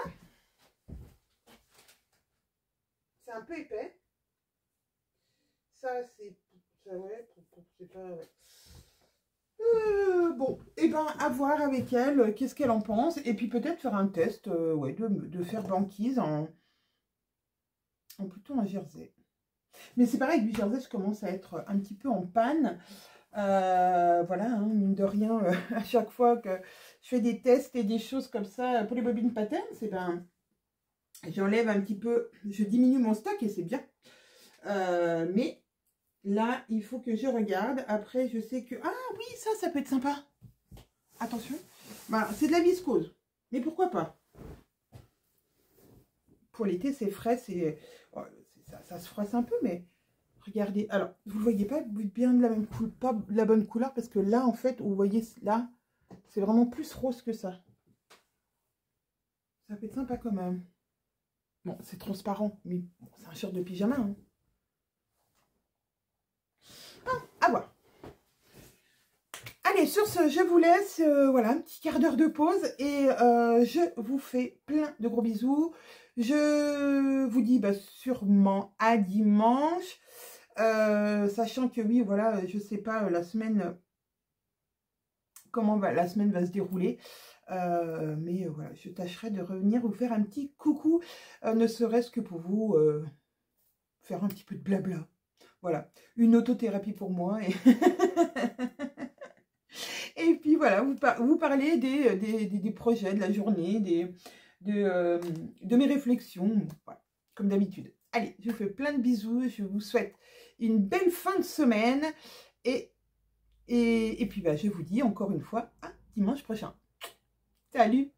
C'est un peu épais. Ça, c'est... Ouais, c'est pas... Ouais. Bon, et ben à voir avec elle, qu'est-ce qu'elle en pense. Et puis peut-être faire un test, ouais, de faire banquise plutôt en jersey. Mais c'est pareil, du jersey, je commence à être un petit peu en panne. Voilà, hein, mine de rien, à chaque fois que je fais des tests et des choses comme ça pour les bobines patterns, c'est ben, j'enlève un petit peu, je diminue mon stock et c'est bien. Mais là, il faut que je regarde. Après, je sais que... Ah oui, ça peut être sympa. Attention. Voilà, c'est de la viscose. Mais pourquoi pas? Pour l'été, c'est frais, c'est... Oh, ça se froisse un peu, mais... Regardez. Alors, vous ne voyez pas bien de la même couleur, pas de la bonne couleur, parce que là, en fait, vous voyez, là, c'est vraiment plus rose que ça. Ça peut être sympa quand même. Bon, c'est transparent, mais bon, c'est un short de pyjama. Hein. Ah, à voir. Allez, sur ce, je vous laisse. Voilà, un petit quart d'heure de pause. Et je vous fais plein de gros bisous. Je vous dis bah, sûrement à dimanche. Sachant que oui, voilà, je sais pas la semaine, comment la semaine va se dérouler. Mais voilà, je tâcherai de revenir vous faire un petit coucou, ne serait-ce que pour vous faire un petit peu de blabla. Voilà, une autothérapie pour moi. Et, et puis voilà, vous parlez des projets de la journée, de mes réflexions, voilà, comme d'habitude. Allez, je vous fais plein de bisous, je vous souhaite une belle fin de semaine. Et puis bah, je vous dis encore une fois à dimanche prochain. Salut!